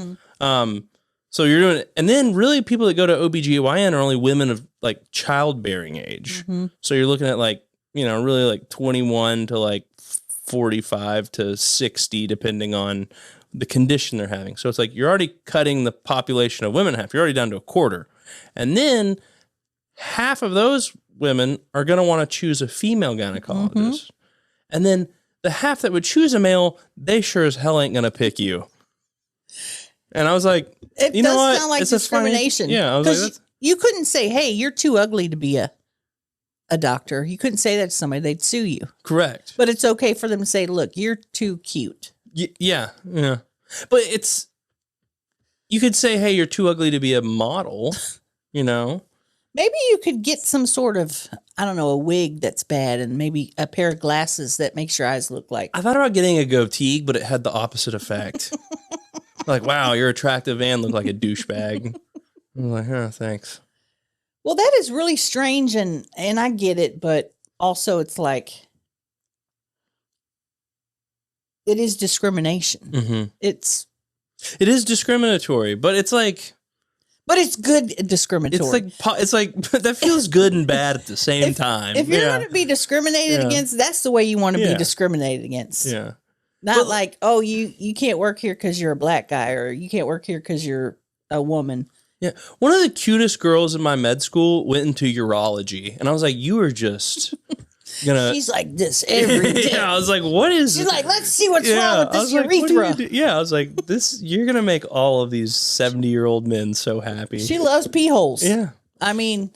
Speaker 2: So you're doing it. And then really people that go to OBGYN are only women of like childbearing age. So you're looking at like, really like 21 to like 45 to 60, depending on the condition they're having. So it's like you're already cutting the population of women in half. You're already down to a quarter. And then half of those women are going to want to choose a female gynecologist. And then the half that would choose a male, they sure as hell ain't going to pick you. And I was like,
Speaker 1: It
Speaker 2: you know
Speaker 1: does
Speaker 2: what?
Speaker 1: sound like
Speaker 2: It's a funny-
Speaker 1: discrimination.
Speaker 2: yeah, I was like,
Speaker 1: 'Cause
Speaker 2: that's,
Speaker 1: you couldn't say, "Hey, you're too ugly to be a doctor." You couldn't say that to somebody; they'd sue you.
Speaker 2: correct.
Speaker 1: But it's okay for them to say, "Look, you're too cute."
Speaker 2: Yeah. But it's You could say, hey, you're too ugly to be a model, you know?
Speaker 1: Maybe you could get some sort of, I don't know, a wig that's bad and maybe a pair of glasses that makes your eyes look like.
Speaker 2: I thought about getting a goatee, but it had the opposite effect. Like, wow, you're attractive and look like a douchebag. I'm like, oh, thanks.
Speaker 1: Well, that is really strange, and I get it, but also it's like it is discrimination.
Speaker 2: Mm-hmm.
Speaker 1: It
Speaker 2: is discriminatory, but it's like,
Speaker 1: but it's good discriminatory.
Speaker 2: it's like that feels good and bad at the same time.
Speaker 1: If you're going to be discriminated against, that's the way you want to be discriminated against.
Speaker 2: Yeah.
Speaker 1: Not like, oh, you can't work here because you're a black guy, or you can't work here because you're a woman.
Speaker 2: Yeah. One of the cutest girls in my med school went into urology, and I was like, you are just gonna.
Speaker 1: She's like this every day.
Speaker 2: Yeah, I was like, what is?
Speaker 1: She's like, let's see what's wrong with this urethra.
Speaker 2: Yeah, I was like, this. You're gonna make all of these 70-year-old men so happy.
Speaker 1: She loves pee holes.
Speaker 2: Yeah.
Speaker 1: I mean,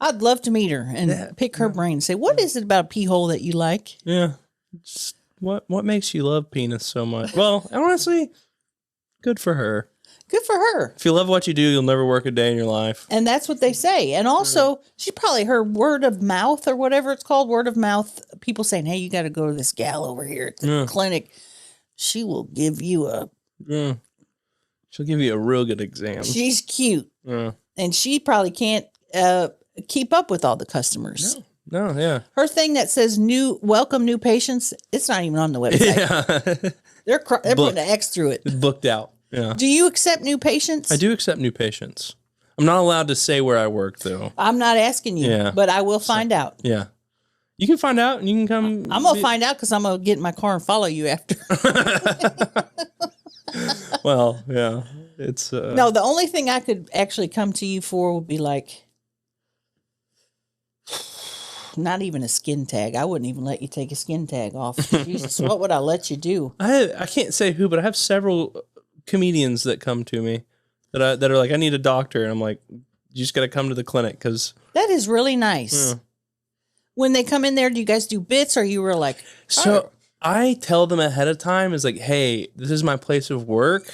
Speaker 1: I'd love to meet her and pick her brain and say, what is it about a pee hole that you like?
Speaker 2: Yeah. Just what makes you love penis so much? Well, honestly, good for her.
Speaker 1: Good for her.
Speaker 2: If you love what you do, you'll never work a day in your life.
Speaker 1: And that's what they say. And also, she probably heard word of mouth or whatever it's called, word of mouth, people saying, hey, you got to go to this gal over here at the clinic. She will give you a...
Speaker 2: She'll give you a real good exam.
Speaker 1: She's cute. And she probably can't keep up with all the customers.
Speaker 2: No, yeah.
Speaker 1: Her thing that says welcome new patients, it's not even on the website.
Speaker 2: Yeah.
Speaker 1: They're putting an X through it.
Speaker 2: It's booked out. Yeah.
Speaker 1: Do you accept new patients?
Speaker 2: I do accept new patients. I'm not allowed to say where I work, though.
Speaker 1: I'm not asking you, but I will find out.
Speaker 2: Yeah. You can find out and you can come.
Speaker 1: I'm going to find out because I'm going to get in my car and follow you after.
Speaker 2: Well, yeah. It's
Speaker 1: No, the only thing I could actually come to you for would be like, not even a skin tag. I wouldn't even let you take a skin tag off. Jesus, what would I let you do?
Speaker 2: I can't say who, but I have several comedians that come to me that are like, I need a doctor, and I'm like, you just got to come to the clinic because
Speaker 1: that is really nice.
Speaker 2: Yeah.
Speaker 1: When they come in there, do you guys do bits, or you were like?
Speaker 2: So I tell them ahead of time is like, hey, this is my place of work.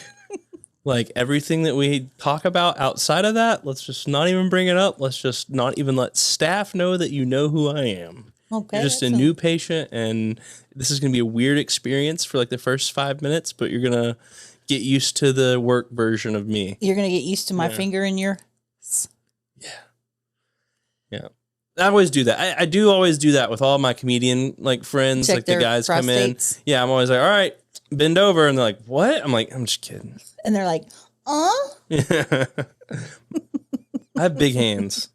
Speaker 2: Like everything that we talk about outside of that, let's just not even bring it up. Let's just not even let staff know that you know who I am.
Speaker 1: Okay,
Speaker 2: you're just a new patient, and this is going to be a weird experience for like the first 5 minutes, but you're going to get used to the work version of me.
Speaker 1: You're going to get used to my finger in your...
Speaker 2: Yeah. I always do that. I do always do that with all my comedian like friends.
Speaker 1: Check
Speaker 2: like the guys
Speaker 1: prostates.
Speaker 2: come in. Yeah, I'm always like, all right, bend over. And they're like, what? I'm like, I'm just kidding.
Speaker 1: And they're like,
Speaker 2: Yeah. I have big hands.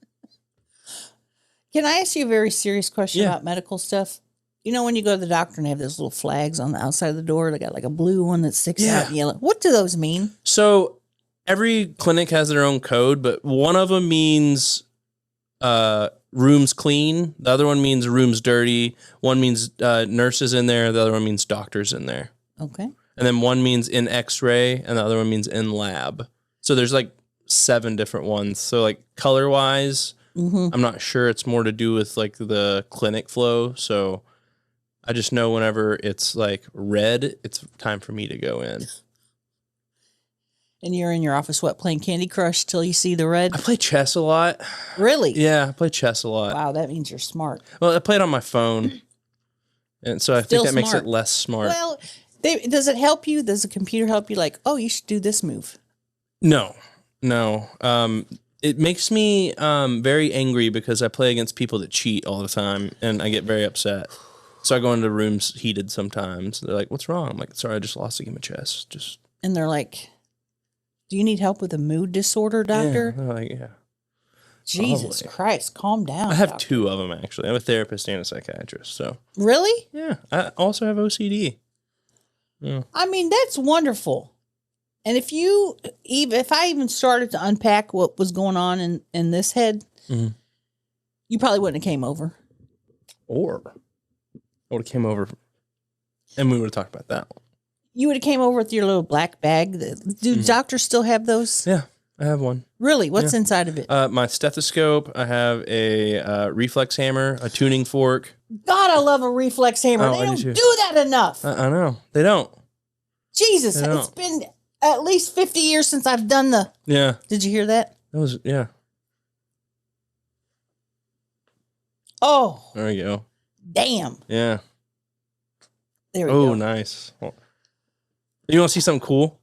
Speaker 1: Can I ask you a very serious question about medical stuff? You know, when you go to the doctor and they have those little flags on the outside of the door, they got like a blue one that sticks out and yellow. What do those mean?
Speaker 2: So every clinic has their own code, but one of them means room's clean. The other one means room's dirty. One means nurses in there. The other one means doctors in there.
Speaker 1: Okay.
Speaker 2: And then one means in x-ray and the other one means in lab. So there's like 7 different ones. So like color wise, I'm not sure. It's more to do with like the clinic flow. So I just know whenever it's like red, it's time for me to go in.
Speaker 1: And you're in your office, what, playing Candy Crush till you see the red?
Speaker 2: I play chess a lot.
Speaker 1: Really?
Speaker 2: Yeah, I play chess a lot.
Speaker 1: Wow, that means you're smart.
Speaker 2: Well, I play it on my phone. And so I
Speaker 1: Still
Speaker 2: think that makes
Speaker 1: smart.
Speaker 2: it less smart.
Speaker 1: Well, does it help you? Does the computer help you? Like, oh, you should do this move.
Speaker 2: No. It makes me very angry because I play against people that cheat all the time, and I get very upset. So I go into rooms heated sometimes. They're like, "What's wrong?" I'm like, "Sorry, I just lost a game of chess."
Speaker 1: And they're like, "Do you need help with a mood disorder, doctor?"
Speaker 2: Yeah, they're like, yeah.
Speaker 1: Jesus Christ, calm down.
Speaker 2: I have
Speaker 1: doctor.
Speaker 2: 2 of them actually. I have a therapist and a psychiatrist. So
Speaker 1: Really?
Speaker 2: yeah, I also have OCD. Yeah.
Speaker 1: I mean, that's wonderful. And if I even started to unpack what was going on in this head, you probably wouldn't have came over.
Speaker 2: Or I would have came over and we would have talked about that one.
Speaker 1: You would have came over with your little black bag. Do doctors still have those?
Speaker 2: Yeah, I have one.
Speaker 1: Really? What's inside of it?
Speaker 2: My stethoscope. I have a reflex hammer, a tuning fork.
Speaker 1: God, I love a reflex hammer.
Speaker 2: Oh,
Speaker 1: They
Speaker 2: I
Speaker 1: don't
Speaker 2: do
Speaker 1: do
Speaker 2: too.
Speaker 1: that enough.
Speaker 2: I know. They don't.
Speaker 1: Jesus,
Speaker 2: They don't.
Speaker 1: it's been at least 50 years since I've done the.
Speaker 2: Yeah.
Speaker 1: Did you hear that?
Speaker 2: That was, yeah.
Speaker 1: Oh,
Speaker 2: There we go.
Speaker 1: damn.
Speaker 2: Yeah.
Speaker 1: There we go.
Speaker 2: Oh, nice. Well, you want to see something cool?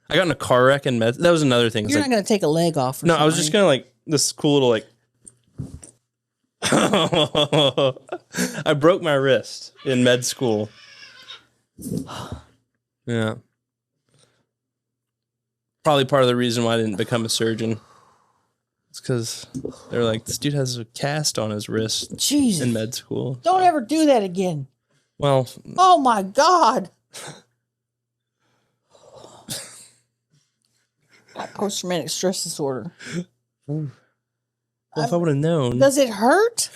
Speaker 2: I got in a car wreck in med. That was another thing. It's
Speaker 1: You're
Speaker 2: like,
Speaker 1: not going to take a leg off. Or
Speaker 2: no, I was just
Speaker 1: something,
Speaker 2: going to like this cool little like. I broke my wrist in med school. Yeah. Probably part of the reason why I didn't become a surgeon. It's because they're like, this dude has a cast on his wrist
Speaker 1: Jesus.
Speaker 2: in med school.
Speaker 1: Don't ever do that again.
Speaker 2: Well,
Speaker 1: Oh my God. Got post-traumatic stress disorder.
Speaker 2: well, if I would have known.
Speaker 1: Does it hurt?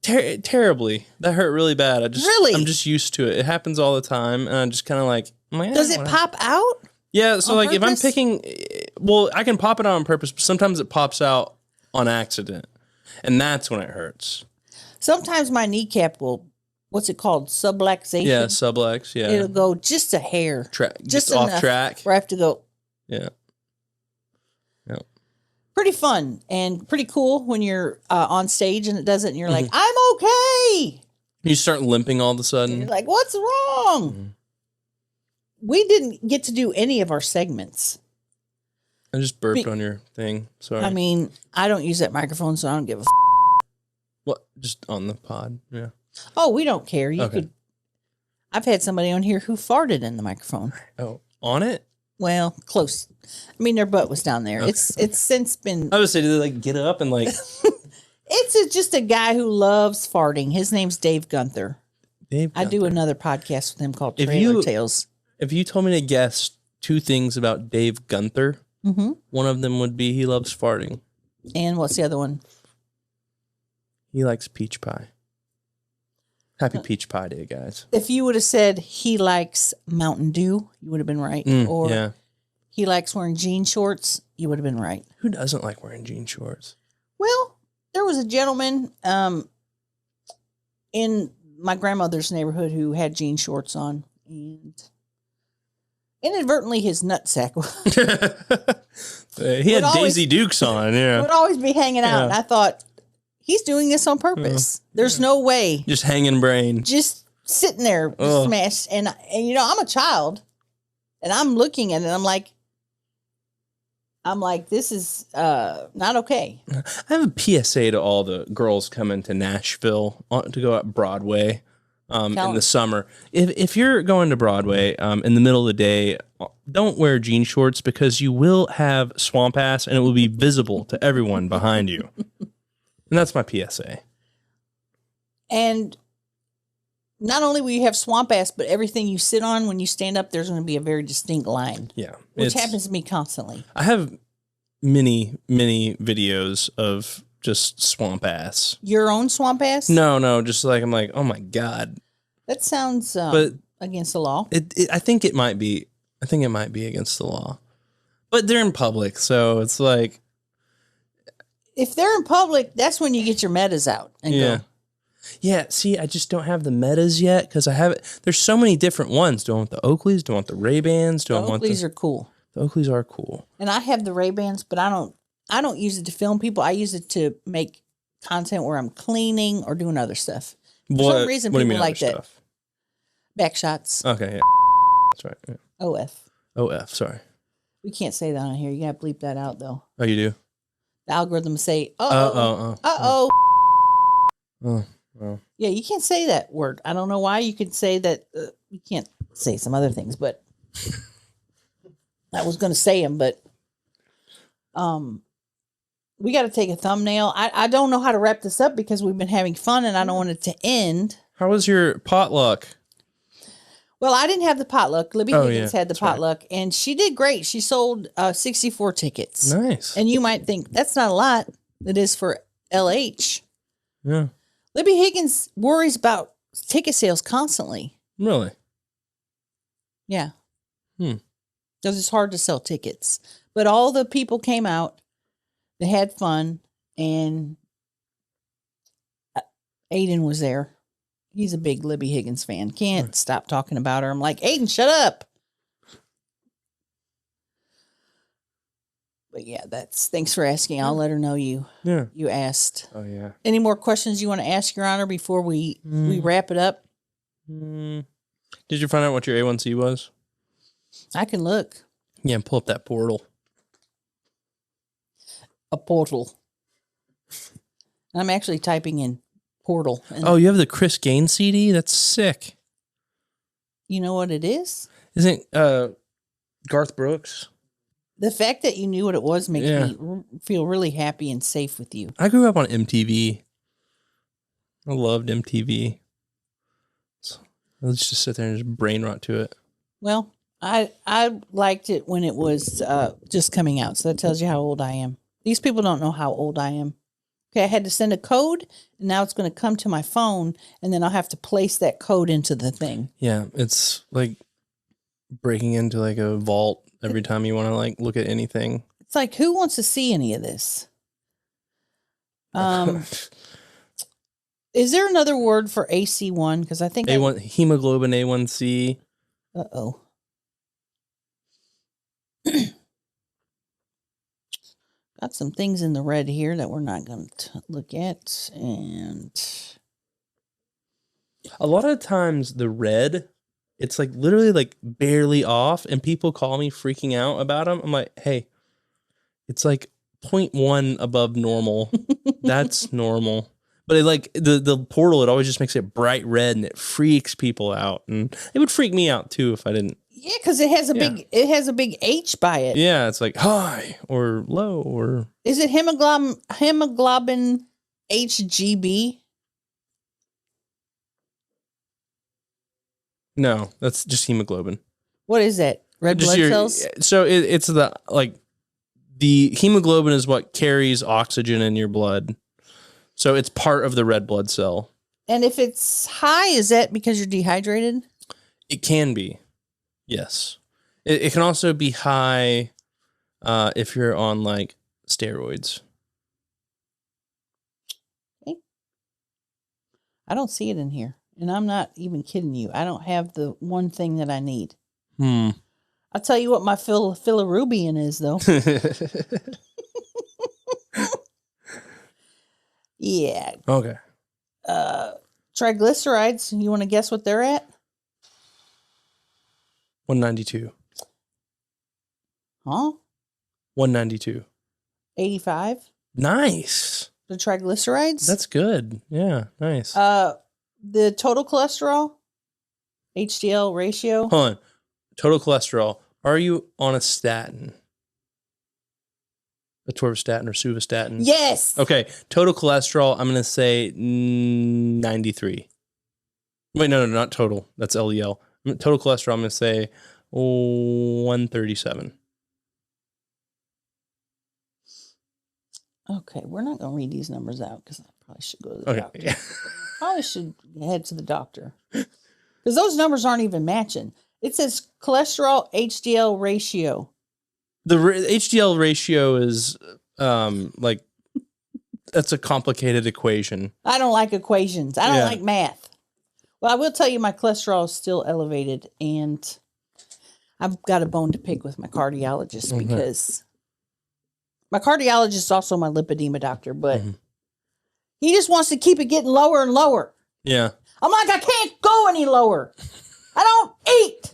Speaker 2: Terribly. That hurt really bad.
Speaker 1: Really?
Speaker 2: I'm just used to it. It happens all the time, and I'm just kind of like, I'm like,
Speaker 1: Does it pop out?
Speaker 2: Yeah. So
Speaker 1: on
Speaker 2: like, if I'm
Speaker 1: purpose?
Speaker 2: picking, well, I can pop it out on purpose, but sometimes it pops out on accident, and that's when it hurts.
Speaker 1: Sometimes my kneecap will, what's it called? Subluxation.
Speaker 2: Yeah, sublex. Yeah,
Speaker 1: It'll go just a hair.
Speaker 2: just off
Speaker 1: enough
Speaker 2: track.
Speaker 1: Where I have to go.
Speaker 2: Yeah.
Speaker 1: Pretty fun and pretty cool when you're on stage and it does it and you're like,
Speaker 2: Mm-hmm.
Speaker 1: I'm okay.
Speaker 2: You start limping all of a
Speaker 1: And
Speaker 2: sudden.
Speaker 1: you're like, what's wrong?
Speaker 2: Mhm.
Speaker 1: We didn't get to do any of our segments.
Speaker 2: I just burped on your thing. Sorry.
Speaker 1: I mean, I don't use that microphone, so I don't give a
Speaker 2: what? Just on the pod. Yeah.
Speaker 1: Oh, we don't care. You
Speaker 2: Okay.
Speaker 1: could. I've had somebody on here who farted in the microphone.
Speaker 2: Oh, on it?
Speaker 1: Well, close. I mean, their butt was down there.
Speaker 2: Okay.
Speaker 1: It's since been.
Speaker 2: I would say, did they like get up and like
Speaker 1: Just a guy who loves farting. His name's Dave Gunther.
Speaker 2: Dave?
Speaker 1: I do another podcast with him called
Speaker 2: If
Speaker 1: Trailer
Speaker 2: you-
Speaker 1: Tales.
Speaker 2: If you told me to guess two things about Dave Gunther,
Speaker 1: Mm-hmm.
Speaker 2: one of them would be he loves farting.
Speaker 1: And what's the other one?
Speaker 2: He likes peach pie. Happy Peach Pie Day, guys.
Speaker 1: If you would have said he likes Mountain Dew, you would have been right. Or
Speaker 2: Yeah.
Speaker 1: he likes wearing jean shorts, you would have been right.
Speaker 2: Who doesn't like wearing jean shorts?
Speaker 1: Well, there was a gentleman in my grandmother's neighborhood who had jean shorts on, and inadvertently his nutsack
Speaker 2: He had
Speaker 1: Would always-
Speaker 2: Daisy Dukes on, yeah.
Speaker 1: would always be hanging out.
Speaker 2: Yeah.
Speaker 1: And I thought, he's doing this on purpose. There's no way.
Speaker 2: Just hanging brain.
Speaker 1: Just sitting there
Speaker 2: Ugh.
Speaker 1: smashed. And you know, I'm a child, and I'm looking at it. I'm like, this is not okay.
Speaker 2: I have a PSA to all the girls coming to Nashville to go up Broadway in
Speaker 1: Tell 'em.
Speaker 2: the summer. If you're going to Broadway in the middle of the day, don't wear jean shorts because you will have swamp ass and it will be visible to everyone behind you. And that's my PSA.
Speaker 1: And not only will you have swamp ass, but everything you sit on when you stand up, there's going to be a very distinct line,
Speaker 2: Yeah.
Speaker 1: which happens to me constantly.
Speaker 2: I have many videos of just swamp ass.
Speaker 1: Your own swamp ass?
Speaker 2: No, just like I'm like, oh my God.
Speaker 1: That sounds
Speaker 2: But
Speaker 1: against the law.
Speaker 2: I think it might be against the law. But they're in public, so it's like
Speaker 1: If they're in public, that's when you get your metas out and
Speaker 2: yeah.
Speaker 1: go.
Speaker 2: Yeah, see, I just don't have the metas yet because I have it. There's so many different ones. Do I want the Oakleys? Do I want the Ray-Bans? Do I want
Speaker 1: Oakleys are cool.
Speaker 2: the Oakleys are cool.
Speaker 1: And I have the Ray-Bans, but I don't use it to film people. I use it to make content where I'm cleaning or doing other stuff. For some reason,
Speaker 2: what do you
Speaker 1: people
Speaker 2: mean
Speaker 1: like
Speaker 2: other
Speaker 1: that.
Speaker 2: stuff?
Speaker 1: Back shots.
Speaker 2: Okay, yeah. That's right. Yeah.
Speaker 1: OF.
Speaker 2: OF, sorry.
Speaker 1: We can't say that on here. You got to bleep that out, though.
Speaker 2: Oh, you do?
Speaker 1: The algorithm will say,
Speaker 2: Oh.
Speaker 1: uh-oh.
Speaker 2: Oh.
Speaker 1: Yeah, you can't say that word. I don't know why you could say that. You can't say some other things, but I was going to say them, but we got to take a thumbnail. I don't know how to wrap this up because we've been having fun and I don't want it to end.
Speaker 2: How was your potluck?
Speaker 1: Well, I didn't have the potluck. Libby
Speaker 2: Oh,
Speaker 1: Higgins
Speaker 2: yeah,
Speaker 1: had the
Speaker 2: that's right.
Speaker 1: potluck, and she did great. She sold 64 tickets.
Speaker 2: Nice.
Speaker 1: And you might think that's not a lot. It is for LH.
Speaker 2: Yeah.
Speaker 1: Libby Higgins worries about ticket sales constantly.
Speaker 2: Really?
Speaker 1: Yeah.
Speaker 2: Hmm.
Speaker 1: Because it's hard to sell tickets. But all the people came out, they had fun, and Aiden was there. He's a big Libby Higgins fan. Can't stop talking about her. I'm like, Aiden, shut up. But yeah, thanks for asking. I'll let her know you asked.
Speaker 2: Oh yeah.
Speaker 1: Any more questions you want to ask, Your Honor, before we wrap it up?
Speaker 2: Did you find out what your A1C was?
Speaker 1: I can look.
Speaker 2: Yeah, pull up that portal.
Speaker 1: A portal. I'm actually typing in portal.
Speaker 2: Oh, you have the Chris Gaines CD? That's sick.
Speaker 1: You know what it is?
Speaker 2: Isn't Garth Brooks?
Speaker 1: The fact that you knew what it was makes me feel really happy and safe with you.
Speaker 2: I grew up on MTV. I loved MTV. So let's just sit there and just brain rot to it.
Speaker 1: Well, I liked it when it was just coming out, so that tells you how old I am. These people don't know how old I am. Okay, I had to send a code, and now it's going to come to my phone, and then I'll have to place that code into the thing.
Speaker 2: Yeah, it's like breaking into like a vault every time you want to like look at anything.
Speaker 1: It's like, who wants to see any of this? Is there another word for AC1? Because I think
Speaker 2: A1 hemoglobin A1C.
Speaker 1: Uh-oh. Got some things in the red here that we're not going to look at. And
Speaker 2: a lot of times the red, it's like literally like barely off, and people call me freaking out about them. I'm like, hey, it's like 0.1 above normal. That's normal. But it like the portal, it always just makes it bright red, and it freaks people out. And it would freak me out too if I didn't.
Speaker 1: Yeah, because it has a big H by it.
Speaker 2: Yeah, it's like high or low or.
Speaker 1: Is it hemoglobin HGB?
Speaker 2: No, that's just hemoglobin.
Speaker 1: What is that? Red blood cells?
Speaker 2: So it's the hemoglobin is what carries oxygen in your blood. So it's part of the red blood cell.
Speaker 1: And if it's high, is that because you're dehydrated?
Speaker 2: It can be. Yes. It can also be high if you're on like steroids.
Speaker 1: Okay. I don't see it in here. And I'm not even kidding you. I don't have the one thing that I need. I'll tell you what my Philarubian is, though. Yeah.
Speaker 2: Okay.
Speaker 1: Triglycerides, you want to guess what they're at?
Speaker 2: 192.
Speaker 1: Huh?
Speaker 2: 192.
Speaker 1: 85.
Speaker 2: Nice.
Speaker 1: The triglycerides?
Speaker 2: That's good. Yeah, nice.
Speaker 1: The total cholesterol, HDL ratio.
Speaker 2: Hold on. Total cholesterol. Are you on a statin? Atorvastatin or Suvastatin?
Speaker 1: Yes.
Speaker 2: Okay. Total cholesterol, I'm going to say 93. Wait, no, not total. That's LDL. Total cholesterol, I'm going to say 137.
Speaker 1: Okay, we're not going to read these numbers out because I probably should go to the doctor.
Speaker 2: Yeah.
Speaker 1: Probably should head to the doctor because those numbers aren't even matching. It says cholesterol HDL ratio.
Speaker 2: The HDL ratio is like that's a complicated equation.
Speaker 1: I don't like equations. I don't like math. Well, I will tell you my cholesterol is still elevated, and I've got a bone to pick with my cardiologist because my cardiologist is also my lipedema doctor, but he just wants to keep it getting lower and lower.
Speaker 2: Yeah.
Speaker 1: I'm like, I can't go any lower. I don't eat.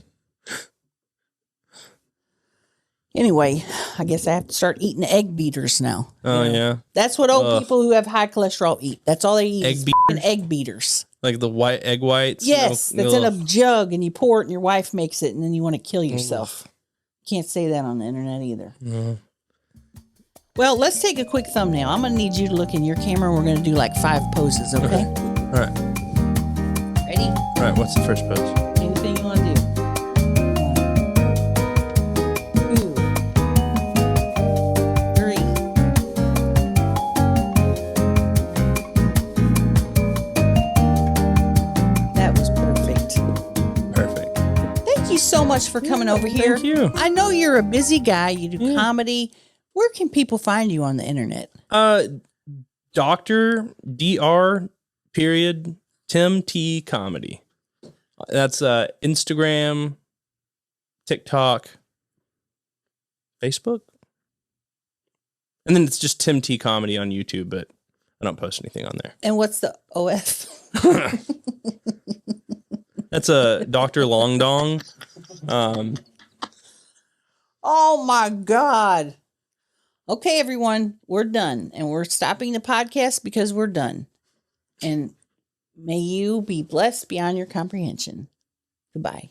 Speaker 1: Anyway, I guess I have to start eating egg beaters now.
Speaker 2: Oh, yeah.
Speaker 1: That's what old people who have high cholesterol eat. That's all they eat.
Speaker 2: Egg beaters?
Speaker 1: Egg beaters.
Speaker 2: Like the white egg whites?
Speaker 1: Yes, that's in a jug, and you pour it, and your wife makes it, and then you want to kill yourself. Can't say that on the internet either. Well, let's take a quick thumbnail. I'm going to need you to look in your camera, and we're going to do like 5 poses, okay?
Speaker 2: All right.
Speaker 1: Ready?
Speaker 2: All right, what's the first pose?
Speaker 1: Anything you want to do. 1, 2, 3. That was perfect.
Speaker 2: Perfect.
Speaker 1: Thank you so much for coming over here.
Speaker 2: Thank you.
Speaker 1: I know you're a busy guy. You do comedy. Where can people find you on the internet?
Speaker 2: Dr. Tim T Comedy. That's Instagram, TikTok, Facebook. And then it's just Tim T Comedy on YouTube, but I don't post anything on there.
Speaker 1: And what's the OF?
Speaker 2: That's a Dr. Long Dong.
Speaker 1: Oh my God. Okay, everyone, we're done. And we're stopping the podcast because we're done. And may you be blessed beyond your comprehension. Goodbye.